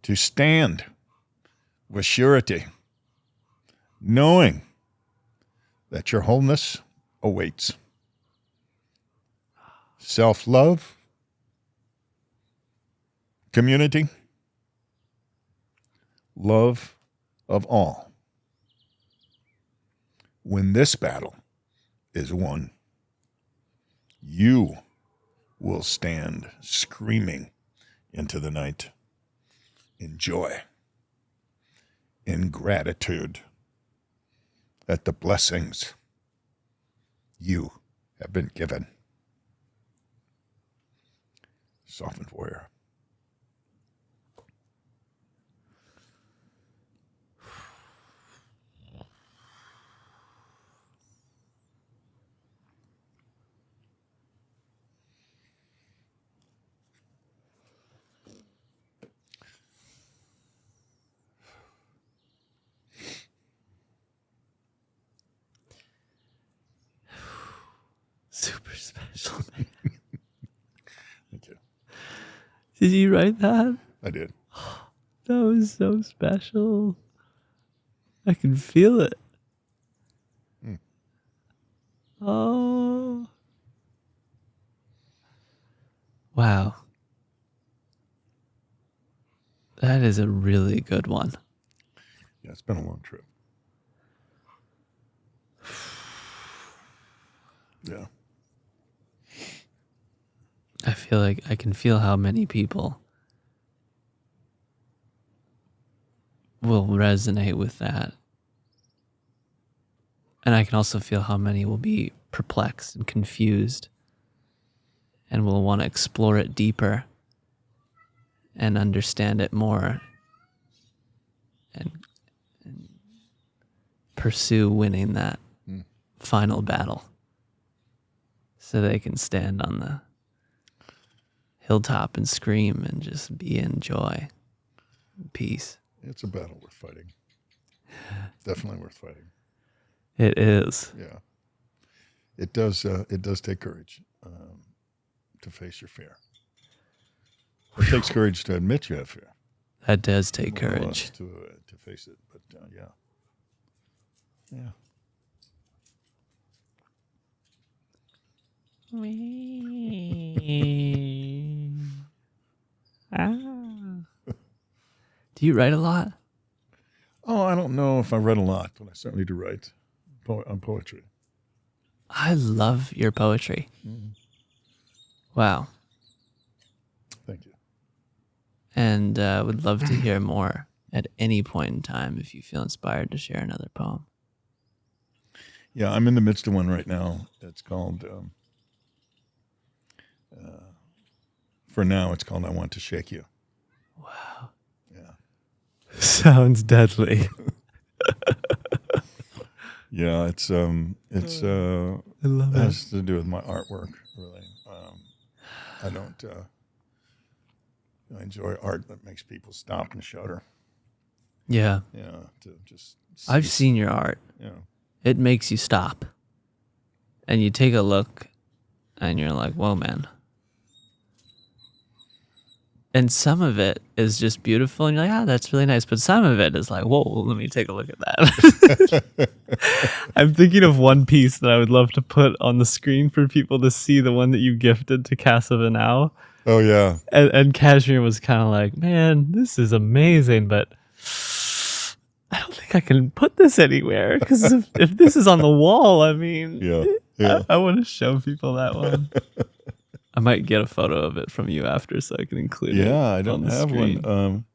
Speaker 2: to stand with surety, knowing that your wholeness awaits. Self-love, community, love of all when this battle is won, you will stand screaming into the night in joy, in gratitude at the blessings you have been given. Softened warrior.
Speaker 1: Super special, man.
Speaker 2: Thank you.
Speaker 1: Did you write that?
Speaker 2: I did.
Speaker 1: That was so special. I can feel it.
Speaker 2: Mm.
Speaker 1: Oh. Wow. That is a really good one.
Speaker 2: Yeah, it's been a long trip. Yeah.
Speaker 1: I feel like I can feel how many people will resonate with that. And I can also feel how many will be perplexed and confused and will want to explore it deeper and understand it more and pursue winning that final battle so they can stand on the hilltop and scream and just be in joy and peace.
Speaker 2: It's a battle worth fighting. Definitely worth fighting.
Speaker 1: It is.
Speaker 2: Yeah. It does take courage to face your fear. It takes courage to admit you have fear.
Speaker 1: That does take
Speaker 2: More or less
Speaker 1: courage.
Speaker 2: to face it. But yeah. Yeah.
Speaker 1: Do you write a lot?
Speaker 2: Oh, I don't know if I read a lot, but I certainly do write on poetry.
Speaker 1: I love your poetry.
Speaker 2: Mm-hmm.
Speaker 1: Wow.
Speaker 2: Thank you.
Speaker 1: And would love to hear more at any point in time if you feel inspired to share another poem.
Speaker 2: Yeah, I'm in the midst of one right now. It's called, for now, it's called I Want to Shake You.
Speaker 1: Wow.
Speaker 2: Yeah.
Speaker 1: Sounds deadly.
Speaker 2: Yeah, it's
Speaker 1: I love it.
Speaker 2: has to do with my artwork, really. I don't I enjoy art that makes people stop and shudder.
Speaker 1: Yeah.
Speaker 2: Yeah, to just
Speaker 1: I've seen your art.
Speaker 2: Yeah.
Speaker 1: It makes you stop. And you take a look and you're like, whoa, man. And some of it is just beautiful, and you're like, that's really nice. But some of it is like, whoa, let me take a look at that. I'm thinking of one piece that I would love to put on the screen for people to see, the one that you gifted to Casa Vanau.
Speaker 2: Oh, yeah.
Speaker 1: And Kashmir was kind of like, man, this is amazing, but I don't think I can put this anywhere. Because if this is on the wall, I mean,
Speaker 2: Yeah.
Speaker 1: I want to show people that one. I might get a photo of it from you after so I can include it.
Speaker 2: Yeah, I don't
Speaker 1: on the
Speaker 2: have
Speaker 1: screen.
Speaker 2: one.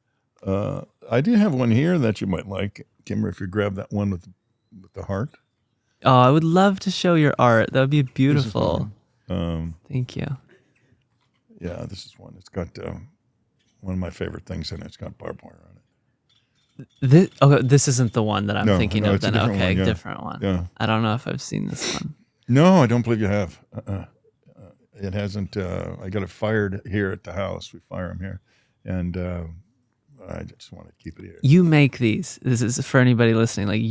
Speaker 2: I do have one here that you might like, Kimber, if you grab that one with the heart.
Speaker 1: Oh, I would love to show your art. That would be
Speaker 2: This is
Speaker 1: beautiful.
Speaker 2: one.
Speaker 1: Thank you.
Speaker 2: Yeah, this is one. It's got one of my favorite things in it. It's got barbed wire on it.
Speaker 1: This isn't the one that I'm
Speaker 2: No,
Speaker 1: thinking
Speaker 2: no,
Speaker 1: of
Speaker 2: it's a
Speaker 1: then.
Speaker 2: different
Speaker 1: Okay,
Speaker 2: one, yeah.
Speaker 1: different one.
Speaker 2: Yeah.
Speaker 1: I don't know if I've seen this one.
Speaker 2: No, I don't believe you have. It hasn't. I got it fired here at the house. We fire them here. And I just want to keep it here.
Speaker 1: You make these. This is for anybody listening. Like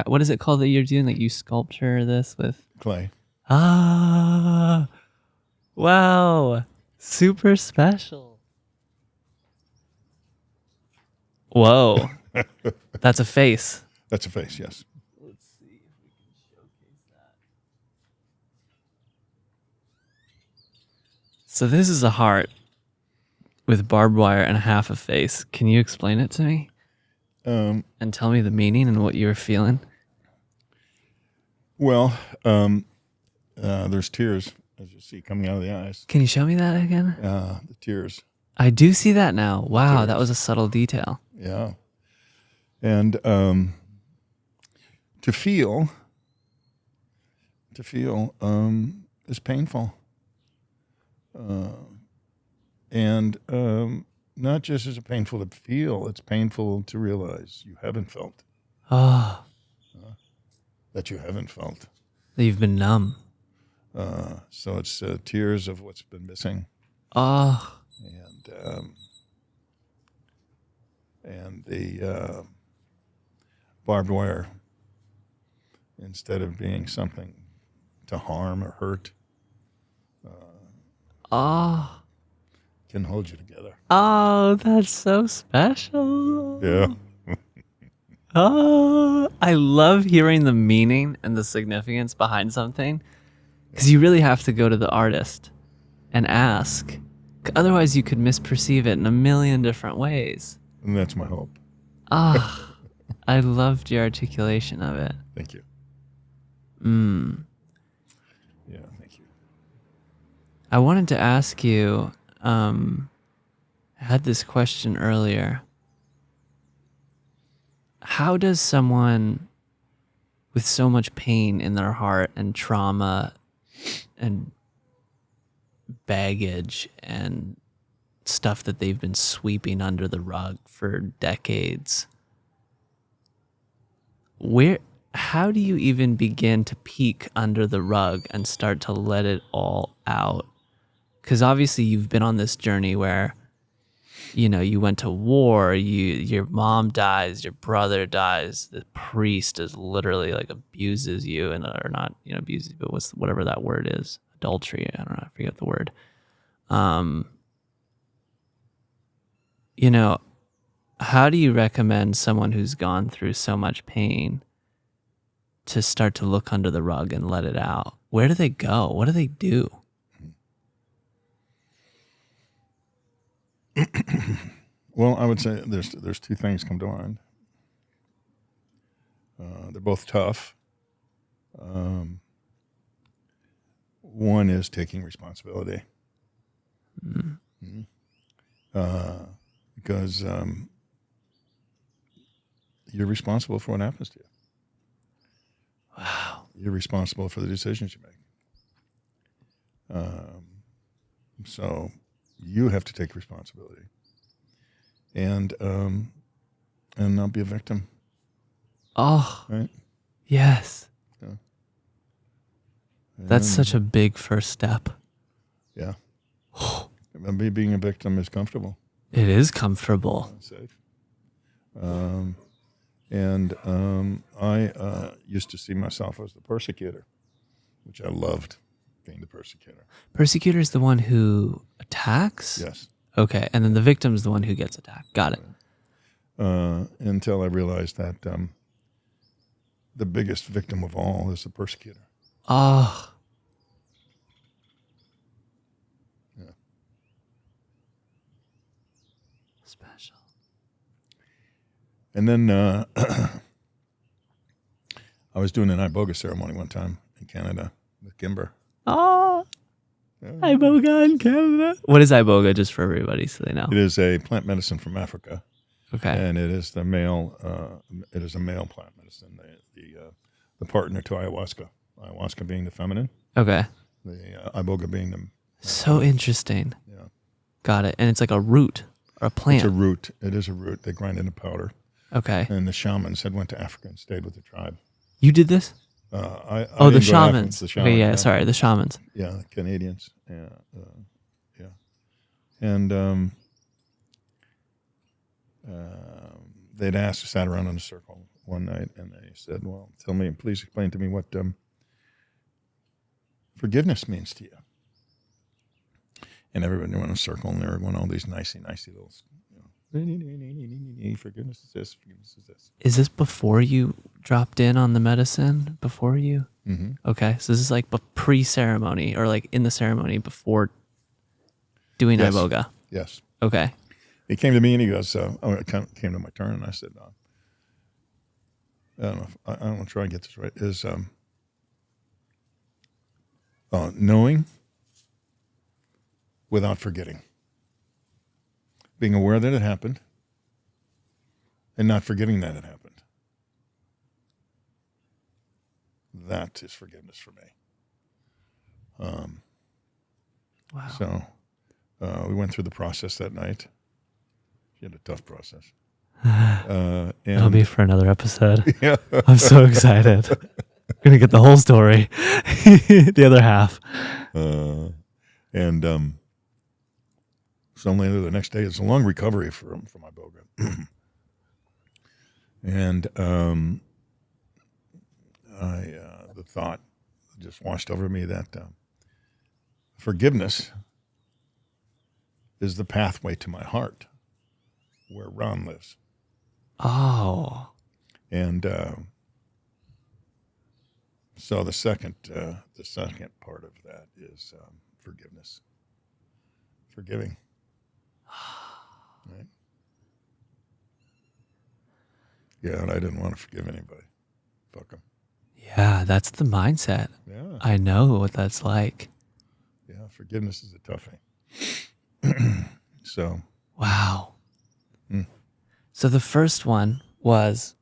Speaker 1: what is it called that you're doing? Like you sculpture this with
Speaker 2: Clay.
Speaker 1: Ah, wow. Super special. Whoa. That's a face.
Speaker 2: That's a face, yes.
Speaker 1: Let's see if we can showcase that. So this is a heart with barbed wire and half a face. Can you explain it to me? And tell me the meaning and what you were feeling?
Speaker 2: Well, there's tears, as you see, coming out of the eyes.
Speaker 1: Can you show me that again?
Speaker 2: The tears.
Speaker 1: I do see that now. Wow, that
Speaker 2: Tears.
Speaker 1: was a subtle detail.
Speaker 2: Yeah. And to feel is painful. And not just is it painful to feel, it's painful to realize you haven't felt,
Speaker 1: Oh,
Speaker 2: that you haven't felt.
Speaker 1: you've been numb.
Speaker 2: So it's tears of what's been missing.
Speaker 1: Oh,
Speaker 2: And the barbed wire, instead of being something to harm or hurt,
Speaker 1: oh,
Speaker 2: can hold you together.
Speaker 1: oh, that's so special.
Speaker 2: Yeah.
Speaker 1: Oh, I love hearing the meaning and the significance behind something, because you really have to go to the artist and ask. Otherwise, you could misperceive it in a million different ways.
Speaker 2: And that's my hope.
Speaker 1: Ah, I loved your articulation of it.
Speaker 2: Thank you. Yeah, thank you.
Speaker 1: I wanted to ask you, I had this question earlier. How does someone with so much pain in their heart and trauma and baggage and stuff that they've been sweeping under the rug for decades, how do you even begin to peek under the rug and start to let it all out? Because obviously you've been on this journey where, you know, you went to war, your mom dies, your brother dies, the priest is literally like abuses you, and or not, you know, abuses, but whatever that word is, adultery, I don't know, I forget the word. You know, how do you recommend someone who's gone through so much pain to start to look under the rug and let it out? Where do they go? What do they do?
Speaker 2: Well, I would say there's two things come to mind. They're both tough. One is taking responsibility. Because you're responsible for what happens to you.
Speaker 1: Wow.
Speaker 2: You're responsible for the decisions you make. So you have to take responsibility, and not be a victim.
Speaker 1: Oh,
Speaker 2: Right?
Speaker 1: yes.
Speaker 2: Yeah.
Speaker 1: That's such a big first step.
Speaker 2: Yeah. Being a victim is comfortable.
Speaker 1: It is comfortable.
Speaker 2: It's safe. I used to see myself as the persecutor, which I loved, being the persecutor.
Speaker 1: Persecutor is the one who attacks?
Speaker 2: Yes.
Speaker 1: Okay, and then the victim is the one who gets attacked. Got it.
Speaker 2: Until I realized that the biggest victim of all is the persecutor.
Speaker 1: Oh.
Speaker 2: Yeah.
Speaker 1: Special.
Speaker 2: And then I was doing an iboga ceremony one time in Canada with Kimber.
Speaker 1: Oh. Iboga in Canada. What is Iboga, just for everybody so they know?
Speaker 2: It is a plant medicine from Africa.
Speaker 1: Okay.
Speaker 2: And it is the male. It is a male plant medicine. The partner to ayahuasca. Ayahuasca being the feminine.
Speaker 1: Okay.
Speaker 2: The iboga being the.
Speaker 1: So interesting.
Speaker 2: Yeah.
Speaker 1: Got it. And it's like a root or a plant.
Speaker 2: It's a root. It is a root. They grind into powder.
Speaker 1: Okay.
Speaker 2: And the shamans had went to Africa and stayed with the tribe.
Speaker 1: You did this?
Speaker 2: I
Speaker 1: The
Speaker 2: didn't go to Africa,
Speaker 1: shamans.
Speaker 2: the shamans.
Speaker 1: Okay, yeah, sorry, the shamans.
Speaker 2: Yeah, Canadians. Yeah. And they'd sat around in a circle one night, and they said, "Well, please explain to me what forgiveness means to you." And everybody went in a circle, and they were going all these nicey little, forgiveness is this, forgiveness is this.
Speaker 1: Is this before you dropped in on the medicine? Before you?
Speaker 2: Mm-hmm.
Speaker 1: Okay, so this is like pre-ceremony or like in the ceremony before doing
Speaker 2: Yes.
Speaker 1: iboga.
Speaker 2: Yes.
Speaker 1: Okay.
Speaker 2: He came to me and he goes, it came to my turn, and I said, I don't know, I don't want to try and get this right. Knowing without forgetting. Being aware that it happened and not forgetting that it happened. That is forgiveness for me.
Speaker 1: Wow.
Speaker 2: So we went through the process that night. She had a tough process.
Speaker 1: That'll be for another episode.
Speaker 2: Yeah.
Speaker 1: I'm so excited. Gonna get the whole story. The other half.
Speaker 2: So later the next day, it's a long recovery for my boga. And the thought just washed over me that forgiveness is the pathway to my heart, where Ron lives.
Speaker 1: Oh.
Speaker 2: And so the second part of that is forgiveness, forgiving. Right? Yeah, and I didn't want to forgive anybody. Fuck them.
Speaker 1: Yeah, that's the mindset.
Speaker 2: Yeah,
Speaker 1: I know what that's like.
Speaker 2: yeah. Forgiveness is a toughie. So,
Speaker 1: Wow.
Speaker 2: Mm.
Speaker 1: So the first one was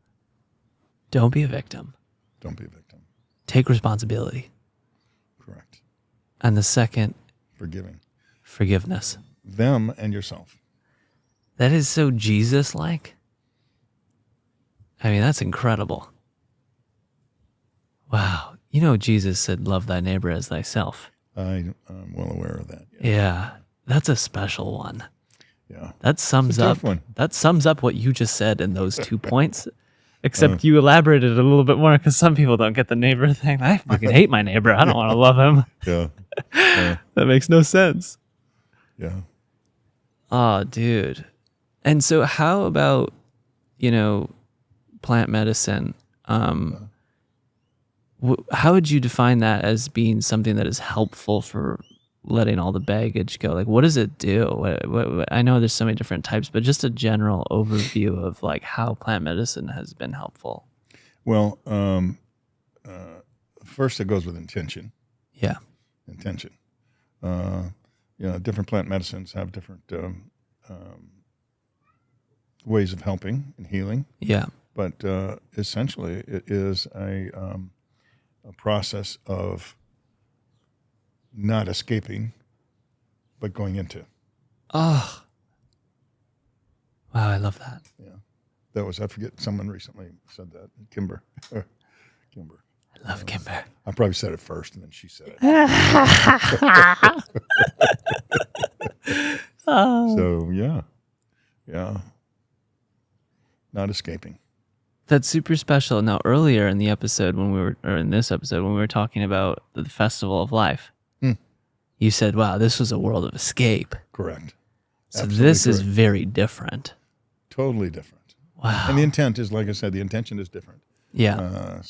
Speaker 1: don't be a victim.
Speaker 2: don't be a victim.
Speaker 1: Take responsibility.
Speaker 2: Correct.
Speaker 1: And the second,
Speaker 2: Forgiving
Speaker 1: forgiveness.
Speaker 2: them and yourself.
Speaker 1: That is so Jesus-like. I mean, that's incredible. Wow. You know, Jesus said, love thy neighbor as thyself.
Speaker 2: I'm well aware of that.
Speaker 1: Yeah. That's a special one.
Speaker 2: Yeah.
Speaker 1: That sums
Speaker 2: It's a tough
Speaker 1: up.
Speaker 2: one.
Speaker 1: That sums up what you just said in those 2 points. Except you elaborated a little bit more because some people don't get the neighbor thing. I fucking hate my neighbor. I don't want to love him.
Speaker 2: Yeah. Yeah.
Speaker 1: That makes no sense.
Speaker 2: Yeah.
Speaker 1: Oh, dude. And so how about, plant medicine? How would you define that as being something that is helpful for letting all the baggage go? Like, what does it do? I know there's so many different types, but just a general overview of like how plant medicine has been helpful.
Speaker 2: Well, first it goes with intention.
Speaker 1: Yeah.
Speaker 2: Intention. Different plant medicines have different ways of helping and healing,
Speaker 1: Yeah.
Speaker 2: but essentially it is a process of not escaping, but going into.
Speaker 1: Oh. Wow, I love that.
Speaker 2: Yeah, I forget, someone recently said that. Kimber. Kimber.
Speaker 1: I love Kimber.
Speaker 2: I probably said it first, and then she said it.
Speaker 1: Oh.
Speaker 2: So yeah, not escaping.
Speaker 1: That's super special. Now, earlier in the episode in this episode when we were talking about the Festival of Life, you said, "Wow, this was a world of escape."
Speaker 2: Correct.
Speaker 1: So
Speaker 2: Absolutely
Speaker 1: this is
Speaker 2: correct.
Speaker 1: very different.
Speaker 2: Totally different.
Speaker 1: Wow.
Speaker 2: And the intent is, like I said, the intention is different.
Speaker 1: Yeah.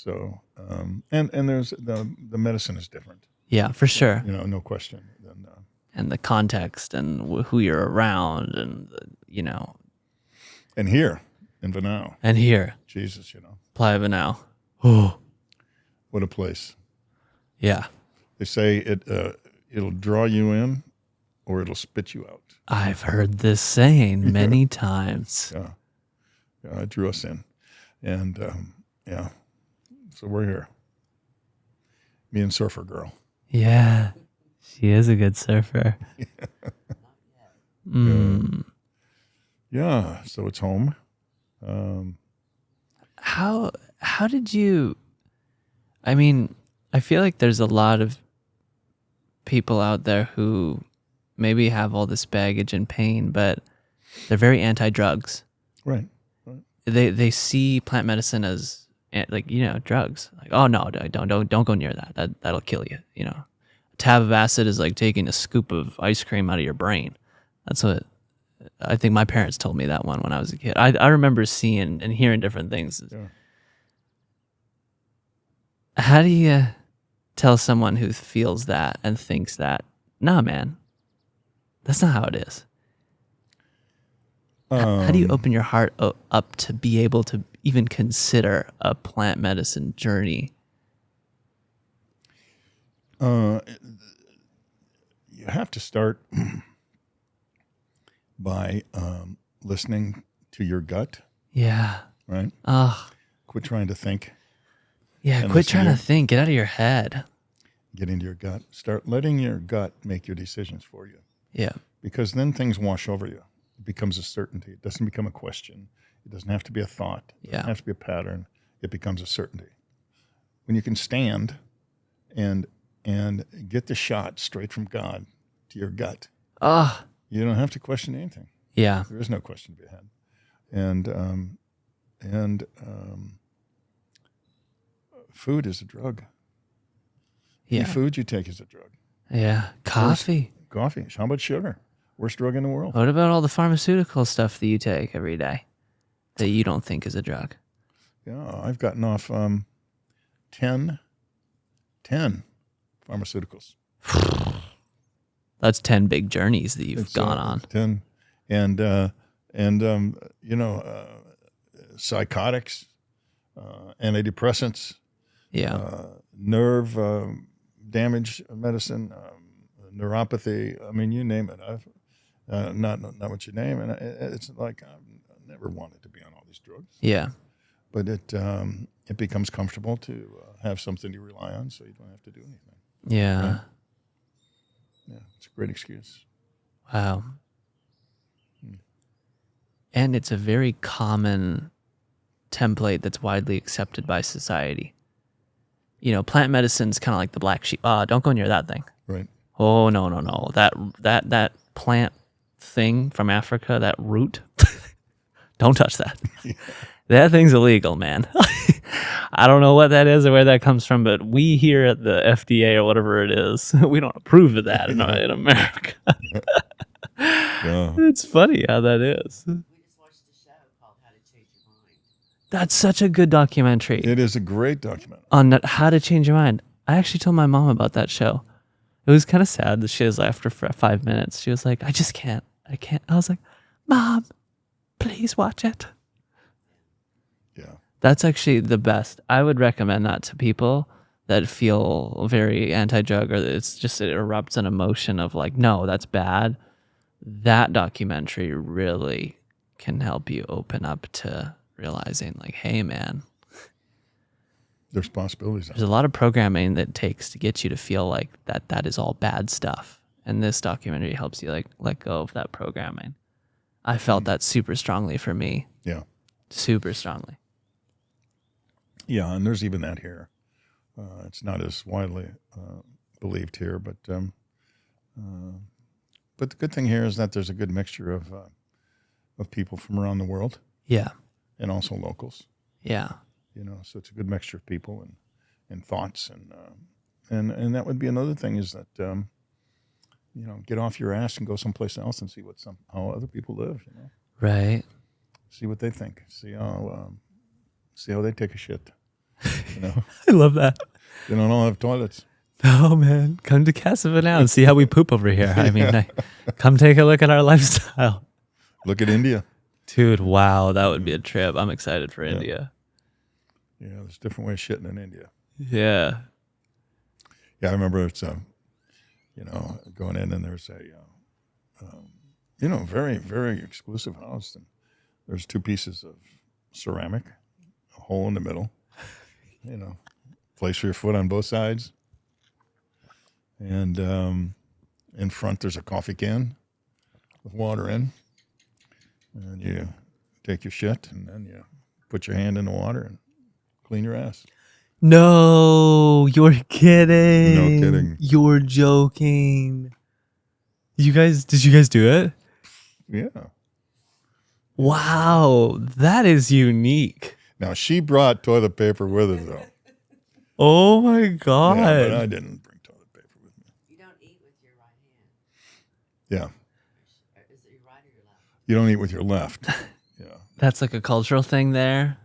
Speaker 2: And there's the medicine is different.
Speaker 1: Yeah, for sure.
Speaker 2: No question. Then,
Speaker 1: And the context and who you're around and,
Speaker 2: and here in Vanau,
Speaker 1: and here,
Speaker 2: Jesus,
Speaker 1: Playa Vanau. Oh,
Speaker 2: what a place.
Speaker 1: yeah.
Speaker 2: They say it'll draw you in, or it'll spit you out.
Speaker 1: I've heard this saying many times.
Speaker 2: Yeah, it drew us in, and so we're here. Me and Surfer Girl.
Speaker 1: Yeah, she is a good surfer. Mm.
Speaker 2: Yeah, so it's home.
Speaker 1: How did you? I mean, I feel like there's a lot of people out there who maybe have all this baggage and pain, but they're very anti-drugs.
Speaker 2: Right.
Speaker 1: They see plant medicine as drugs. Like, oh no, don't go near that. That'll kill you. A tab of acid is like taking a scoop of ice cream out of your brain. That's what I think my parents told me that one when I was a kid. I remember seeing and hearing different things.
Speaker 2: Yeah.
Speaker 1: How do you tell someone who feels that and thinks that, nah, man, that's not how it is? How do you open your heart up to be able to even consider a plant medicine journey?
Speaker 2: You have to start by listening to your gut,
Speaker 1: Yeah.
Speaker 2: right?
Speaker 1: Oh,
Speaker 2: Quit trying to think.
Speaker 1: yeah.
Speaker 2: And
Speaker 1: Quit
Speaker 2: listen
Speaker 1: trying
Speaker 2: to
Speaker 1: to think. Get out of your head.
Speaker 2: Get into your gut. Start letting your gut make your decisions for you,
Speaker 1: Yeah.
Speaker 2: because then things wash over you. It becomes a certainty. It doesn't become a question. It doesn't have to be a thought. It doesn't
Speaker 1: Yeah.
Speaker 2: have to be a pattern. It becomes a certainty. When you can stand and get the shot straight from God to your gut,
Speaker 1: Oh,
Speaker 2: you don't have to question anything.
Speaker 1: yeah.
Speaker 2: There is no question to be had. And food is a drug. Any
Speaker 1: Yeah.
Speaker 2: food you take is a drug.
Speaker 1: Yeah. Coffee.
Speaker 2: Coffee. How about sugar? Worst drug in the world.
Speaker 1: What about all the pharmaceutical stuff that you take every day that you don't think is a drug?
Speaker 2: Yeah, I've gotten off 10 pharmaceuticals.
Speaker 1: That's 10 big journeys that you've
Speaker 2: It's,
Speaker 1: gone on.
Speaker 2: 10. You know, psychotics, antidepressants,
Speaker 1: Yeah.
Speaker 2: nerve damage medicine, neuropathy. I mean, you name it. I've not what you name, and it's like I never wanted to be on all these drugs,
Speaker 1: Yeah.
Speaker 2: but it becomes comfortable to have something to rely on, so you don't have to do anything.
Speaker 1: Yeah.
Speaker 2: Right. Yeah, it's a great excuse.
Speaker 1: Wow. And it's a very common template that's widely accepted by society. You know, plant medicine's kind of like the black sheep. Don't go near that thing.
Speaker 2: Right.
Speaker 1: Oh, no. That plant thing from Africa, that root, don't touch that. That thing's illegal, man. I don't know what that is or where that comes from, but we here at the FDA or whatever it is, we don't approve of that in America.
Speaker 2: Yeah.
Speaker 1: It's funny how that is.
Speaker 3: We just watched a show called How to Change Your Mind.
Speaker 1: That's such a good documentary
Speaker 2: It is a great document.
Speaker 1: on how to change your mind. I actually told my mom about that show. It was kind of sad that she was after 5 minutes. She was like, I just can't. I can't. I was like, Mom, please watch it.
Speaker 2: Yeah.
Speaker 1: That's actually the best. I would recommend that to people that feel very anti-drug, or it's just it erupts an emotion of like, no, that's bad. That documentary really can help you open up to realizing like, hey, man,
Speaker 2: There's possibilities.
Speaker 1: there's a lot of programming that it takes to get you to feel like that is all bad stuff. And this documentary helps you like let go of that programming. I felt that super strongly for me.
Speaker 2: Yeah.
Speaker 1: Super strongly.
Speaker 2: Yeah, and there's even that here. It's not as widely believed here, but the good thing here is that there's a good mixture of people from around the world
Speaker 1: Yeah.
Speaker 2: and also locals.
Speaker 1: Yeah.
Speaker 2: You know, so it's a good mixture of people and thoughts, and that would be another thing is that you know, get off your ass and go someplace else and see how other people live. You know,
Speaker 1: Right.
Speaker 2: see what they think. See how they take a shit. You know,
Speaker 1: I love that.
Speaker 2: they don't all have toilets.
Speaker 1: Oh man, come to Casava now and see how we poop over here. I mean, come take a look at our lifestyle.
Speaker 2: Look at India.
Speaker 1: Dude, wow, that would be a trip. I'm excited for India.
Speaker 2: Yeah, there's different ways of shitting in India.
Speaker 1: Yeah.
Speaker 2: Yeah, I remember it's you know, going in and there's a you know, very, very exclusive house, and there's 2 pieces of ceramic, a hole in the middle, you know, place for your foot on both sides, and in front there's a coffee can with water in, and you take your shit and then you put your hand in the water and clean your ass.
Speaker 1: No, you're kidding.
Speaker 2: No kidding.
Speaker 1: You're joking. Did you guys do it?
Speaker 2: Yeah.
Speaker 1: Wow, that is unique.
Speaker 2: Now she brought toilet paper with her though.
Speaker 1: Oh my god.
Speaker 2: Yeah, but I didn't bring toilet paper with me.
Speaker 3: You don't eat with your right hand.
Speaker 2: Yeah.
Speaker 3: Or is it your right or your left?
Speaker 2: You don't eat with your left. Yeah.
Speaker 1: That's like a cultural thing there.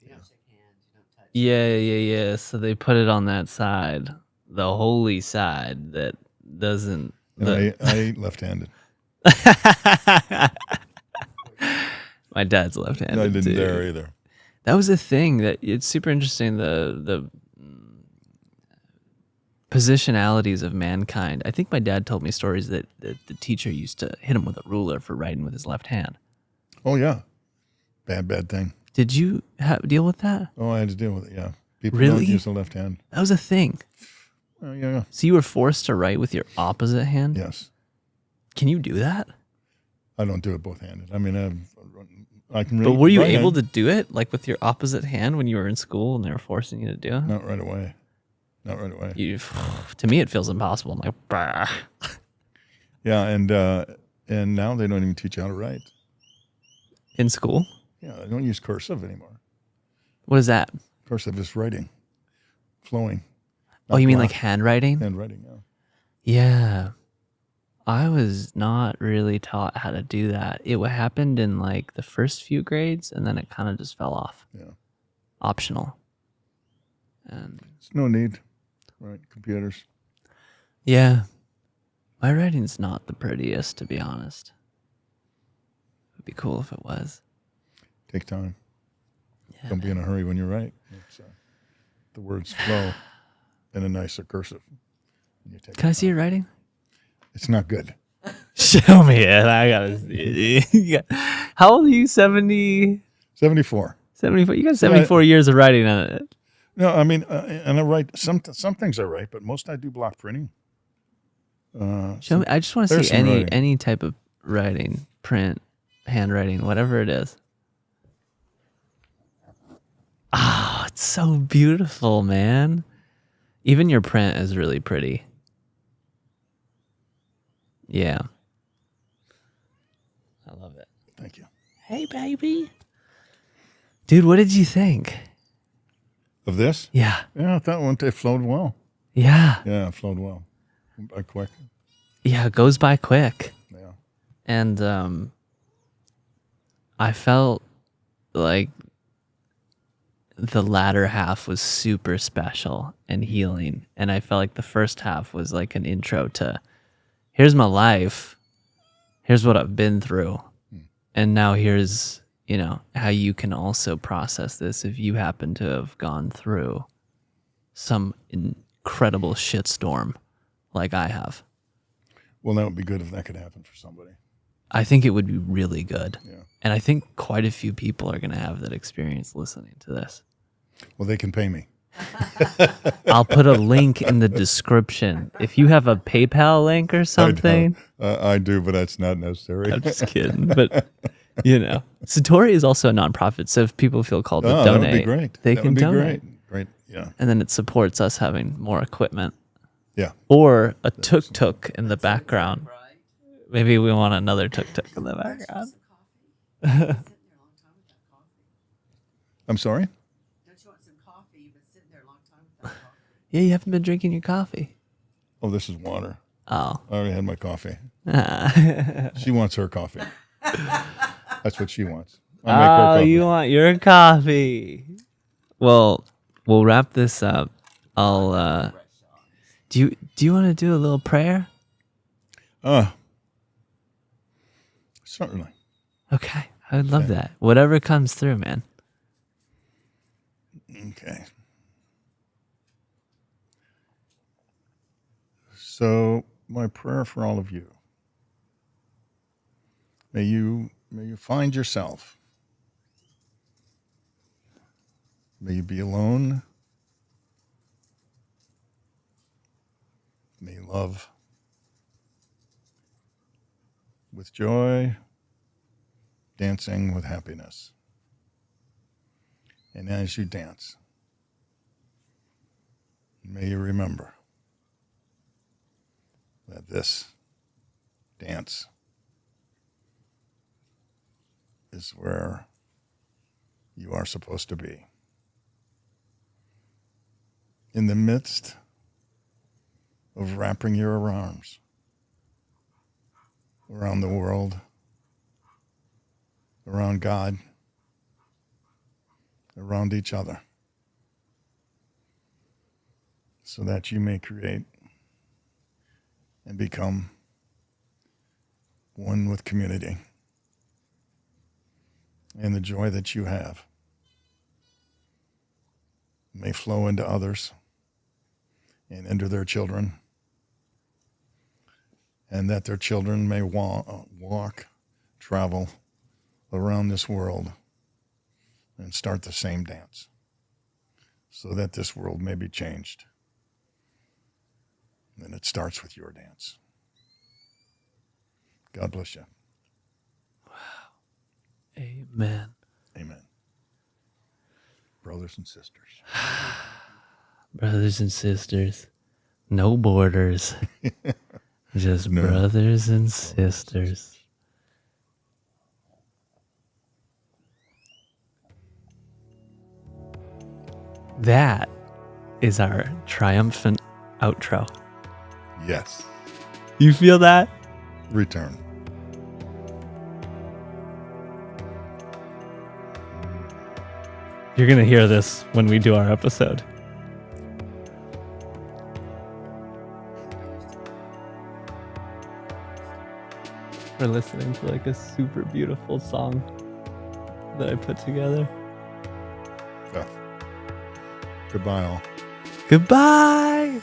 Speaker 3: You don't shake hands. You don't touch.
Speaker 1: Yeah. So they put it on that side, the holy side that doesn't.
Speaker 2: And I eat left-handed.
Speaker 1: My dad's left-handed.
Speaker 2: I didn't
Speaker 1: too.
Speaker 2: dare either.
Speaker 1: That was a thing that it's super interesting. The positionalities of mankind. I think my dad told me stories that the teacher used to hit him with a ruler for writing with his left hand.
Speaker 2: Oh, yeah. Bad thing.
Speaker 1: Did you deal with that?
Speaker 2: Oh, I had to deal with it, yeah. People
Speaker 1: Really?
Speaker 2: don't use the left hand.
Speaker 1: That was a thing.
Speaker 2: Yeah.
Speaker 1: So you were forced to write with your opposite hand?
Speaker 2: Yes.
Speaker 1: Can you do that?
Speaker 2: I don't do it both-handed. I mean, I can read.
Speaker 1: But were you
Speaker 2: right
Speaker 1: able
Speaker 2: hand.
Speaker 1: to do it like with your opposite hand when you were in school and they were forcing you to do it?
Speaker 2: Not right away.
Speaker 1: To me, it feels impossible. I'm like, bah.
Speaker 2: Yeah, and now they don't even teach you how to write.
Speaker 1: In school?
Speaker 2: Yeah, they don't use cursive anymore.
Speaker 1: What is that?
Speaker 2: Cursive is writing, flowing.
Speaker 1: Oh, you mean
Speaker 2: block.
Speaker 1: like handwriting?
Speaker 2: Handwriting, yeah.
Speaker 1: Yeah. I was not really taught how to do that. It happened in like the first few grades and then it kind of just fell off.
Speaker 2: Yeah.
Speaker 1: Optional. And
Speaker 2: There's no need. Right, computers.
Speaker 1: yeah. My writing's not the prettiest, to be honest. It'd be cool if it was.
Speaker 2: Take time.
Speaker 1: Yeah,
Speaker 2: Don't be in a hurry when you write. The words flow in a nicer cursive. You take
Speaker 1: Can I
Speaker 2: your
Speaker 1: see
Speaker 2: time.
Speaker 1: your writing?
Speaker 2: It's not good.
Speaker 1: Show me it. I gotta see it. How old are you? 70?
Speaker 2: 74.
Speaker 1: 74? You got 74 years of writing on it.
Speaker 2: No, I mean, and I write some things I write, but most I do block printing.
Speaker 1: Show me. I just want to
Speaker 2: there's
Speaker 1: see
Speaker 2: some writing.
Speaker 1: any type of writing, print, handwriting, whatever it is. Ah, it's so beautiful, man. Even your print is really pretty. Yeah. I love it.
Speaker 2: Thank you.
Speaker 1: Hey, baby. Dude, what did you think?
Speaker 2: Of this?
Speaker 1: Yeah.
Speaker 2: Yeah, that one, it flowed well.
Speaker 1: Yeah.
Speaker 2: Yeah, it flowed well. Quick.
Speaker 1: Yeah, it goes by quick.
Speaker 2: Yeah.
Speaker 1: And I felt like the latter half was super special and healing. And I felt like the first half was like an intro to here's my life. Here's what I've been through. And now here's, how you can also process this if you happen to have gone through some incredible shitstorm like I have.
Speaker 2: Well, that would be good if that could happen for somebody.
Speaker 1: I think it would be really good.
Speaker 2: Yeah.
Speaker 1: And I think quite a few people are going to have that experience listening to this.
Speaker 2: Well, they can pay me.
Speaker 1: I'll put a link in the description. If you have a PayPal link or something.
Speaker 2: I do, but that's not necessary.
Speaker 1: I'm just kidding. But, Satori is also a nonprofit. So if people feel called to donate,
Speaker 2: that would be great.
Speaker 1: they
Speaker 2: that
Speaker 1: can
Speaker 2: would be
Speaker 1: donate.
Speaker 2: Great, yeah.
Speaker 1: And then it supports us having more equipment.
Speaker 2: Yeah.
Speaker 1: Or a tuk-tuk in the background. Maybe we want another tuk-tuk in the background.
Speaker 3: Some coffee? You've been sitting there a long time without coffee.
Speaker 2: I'm sorry?
Speaker 3: Don't you want some coffee? You've been sitting there a long time without coffee.
Speaker 1: Yeah, you haven't been drinking your coffee.
Speaker 2: Oh, this is water.
Speaker 1: Oh.
Speaker 2: I already had my coffee. She wants her coffee. That's what she wants. I'll make her
Speaker 1: Oh,
Speaker 2: coffee.
Speaker 1: you want your coffee. Well, we'll wrap this up. I'll do you want to do a little prayer?
Speaker 2: Certainly.
Speaker 1: Okay. I would love that. Whatever comes through, man.
Speaker 2: Okay. So my prayer for all of you. May you find yourself. May you be alone. May you love with joy, dancing with happiness. And as you dance, may you remember that this dance is where you are supposed to be. In the midst of wrapping your arms around the world, around God, around each other, so that you may create and become one with community. And the joy that you have may flow into others and enter their children, and that their children may walk, travel around this world and start the same dance so that this world may be changed. And it starts with your dance. God bless you.
Speaker 1: Amen.
Speaker 2: Amen. Brothers and sisters.
Speaker 1: Brothers and sisters, no borders, just
Speaker 2: No.
Speaker 1: brothers and sisters. That is our triumphant outro.
Speaker 2: Yes.
Speaker 1: You feel that?
Speaker 2: Return.
Speaker 1: You're going to hear this when we do our episode. We're listening to like a super beautiful song that I put together.
Speaker 2: Yeah. Goodbye, all.
Speaker 1: Goodbye.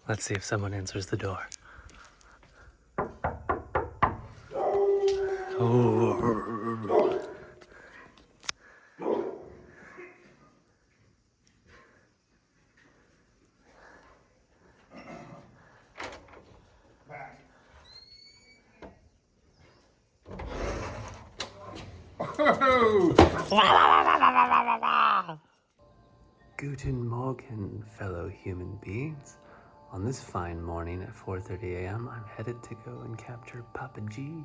Speaker 1: Let's see if someone answers the door. Oh. Guten Morgen, fellow human beings. On this fine morning at 4:30 a.m., I'm headed to go and capture Papaji.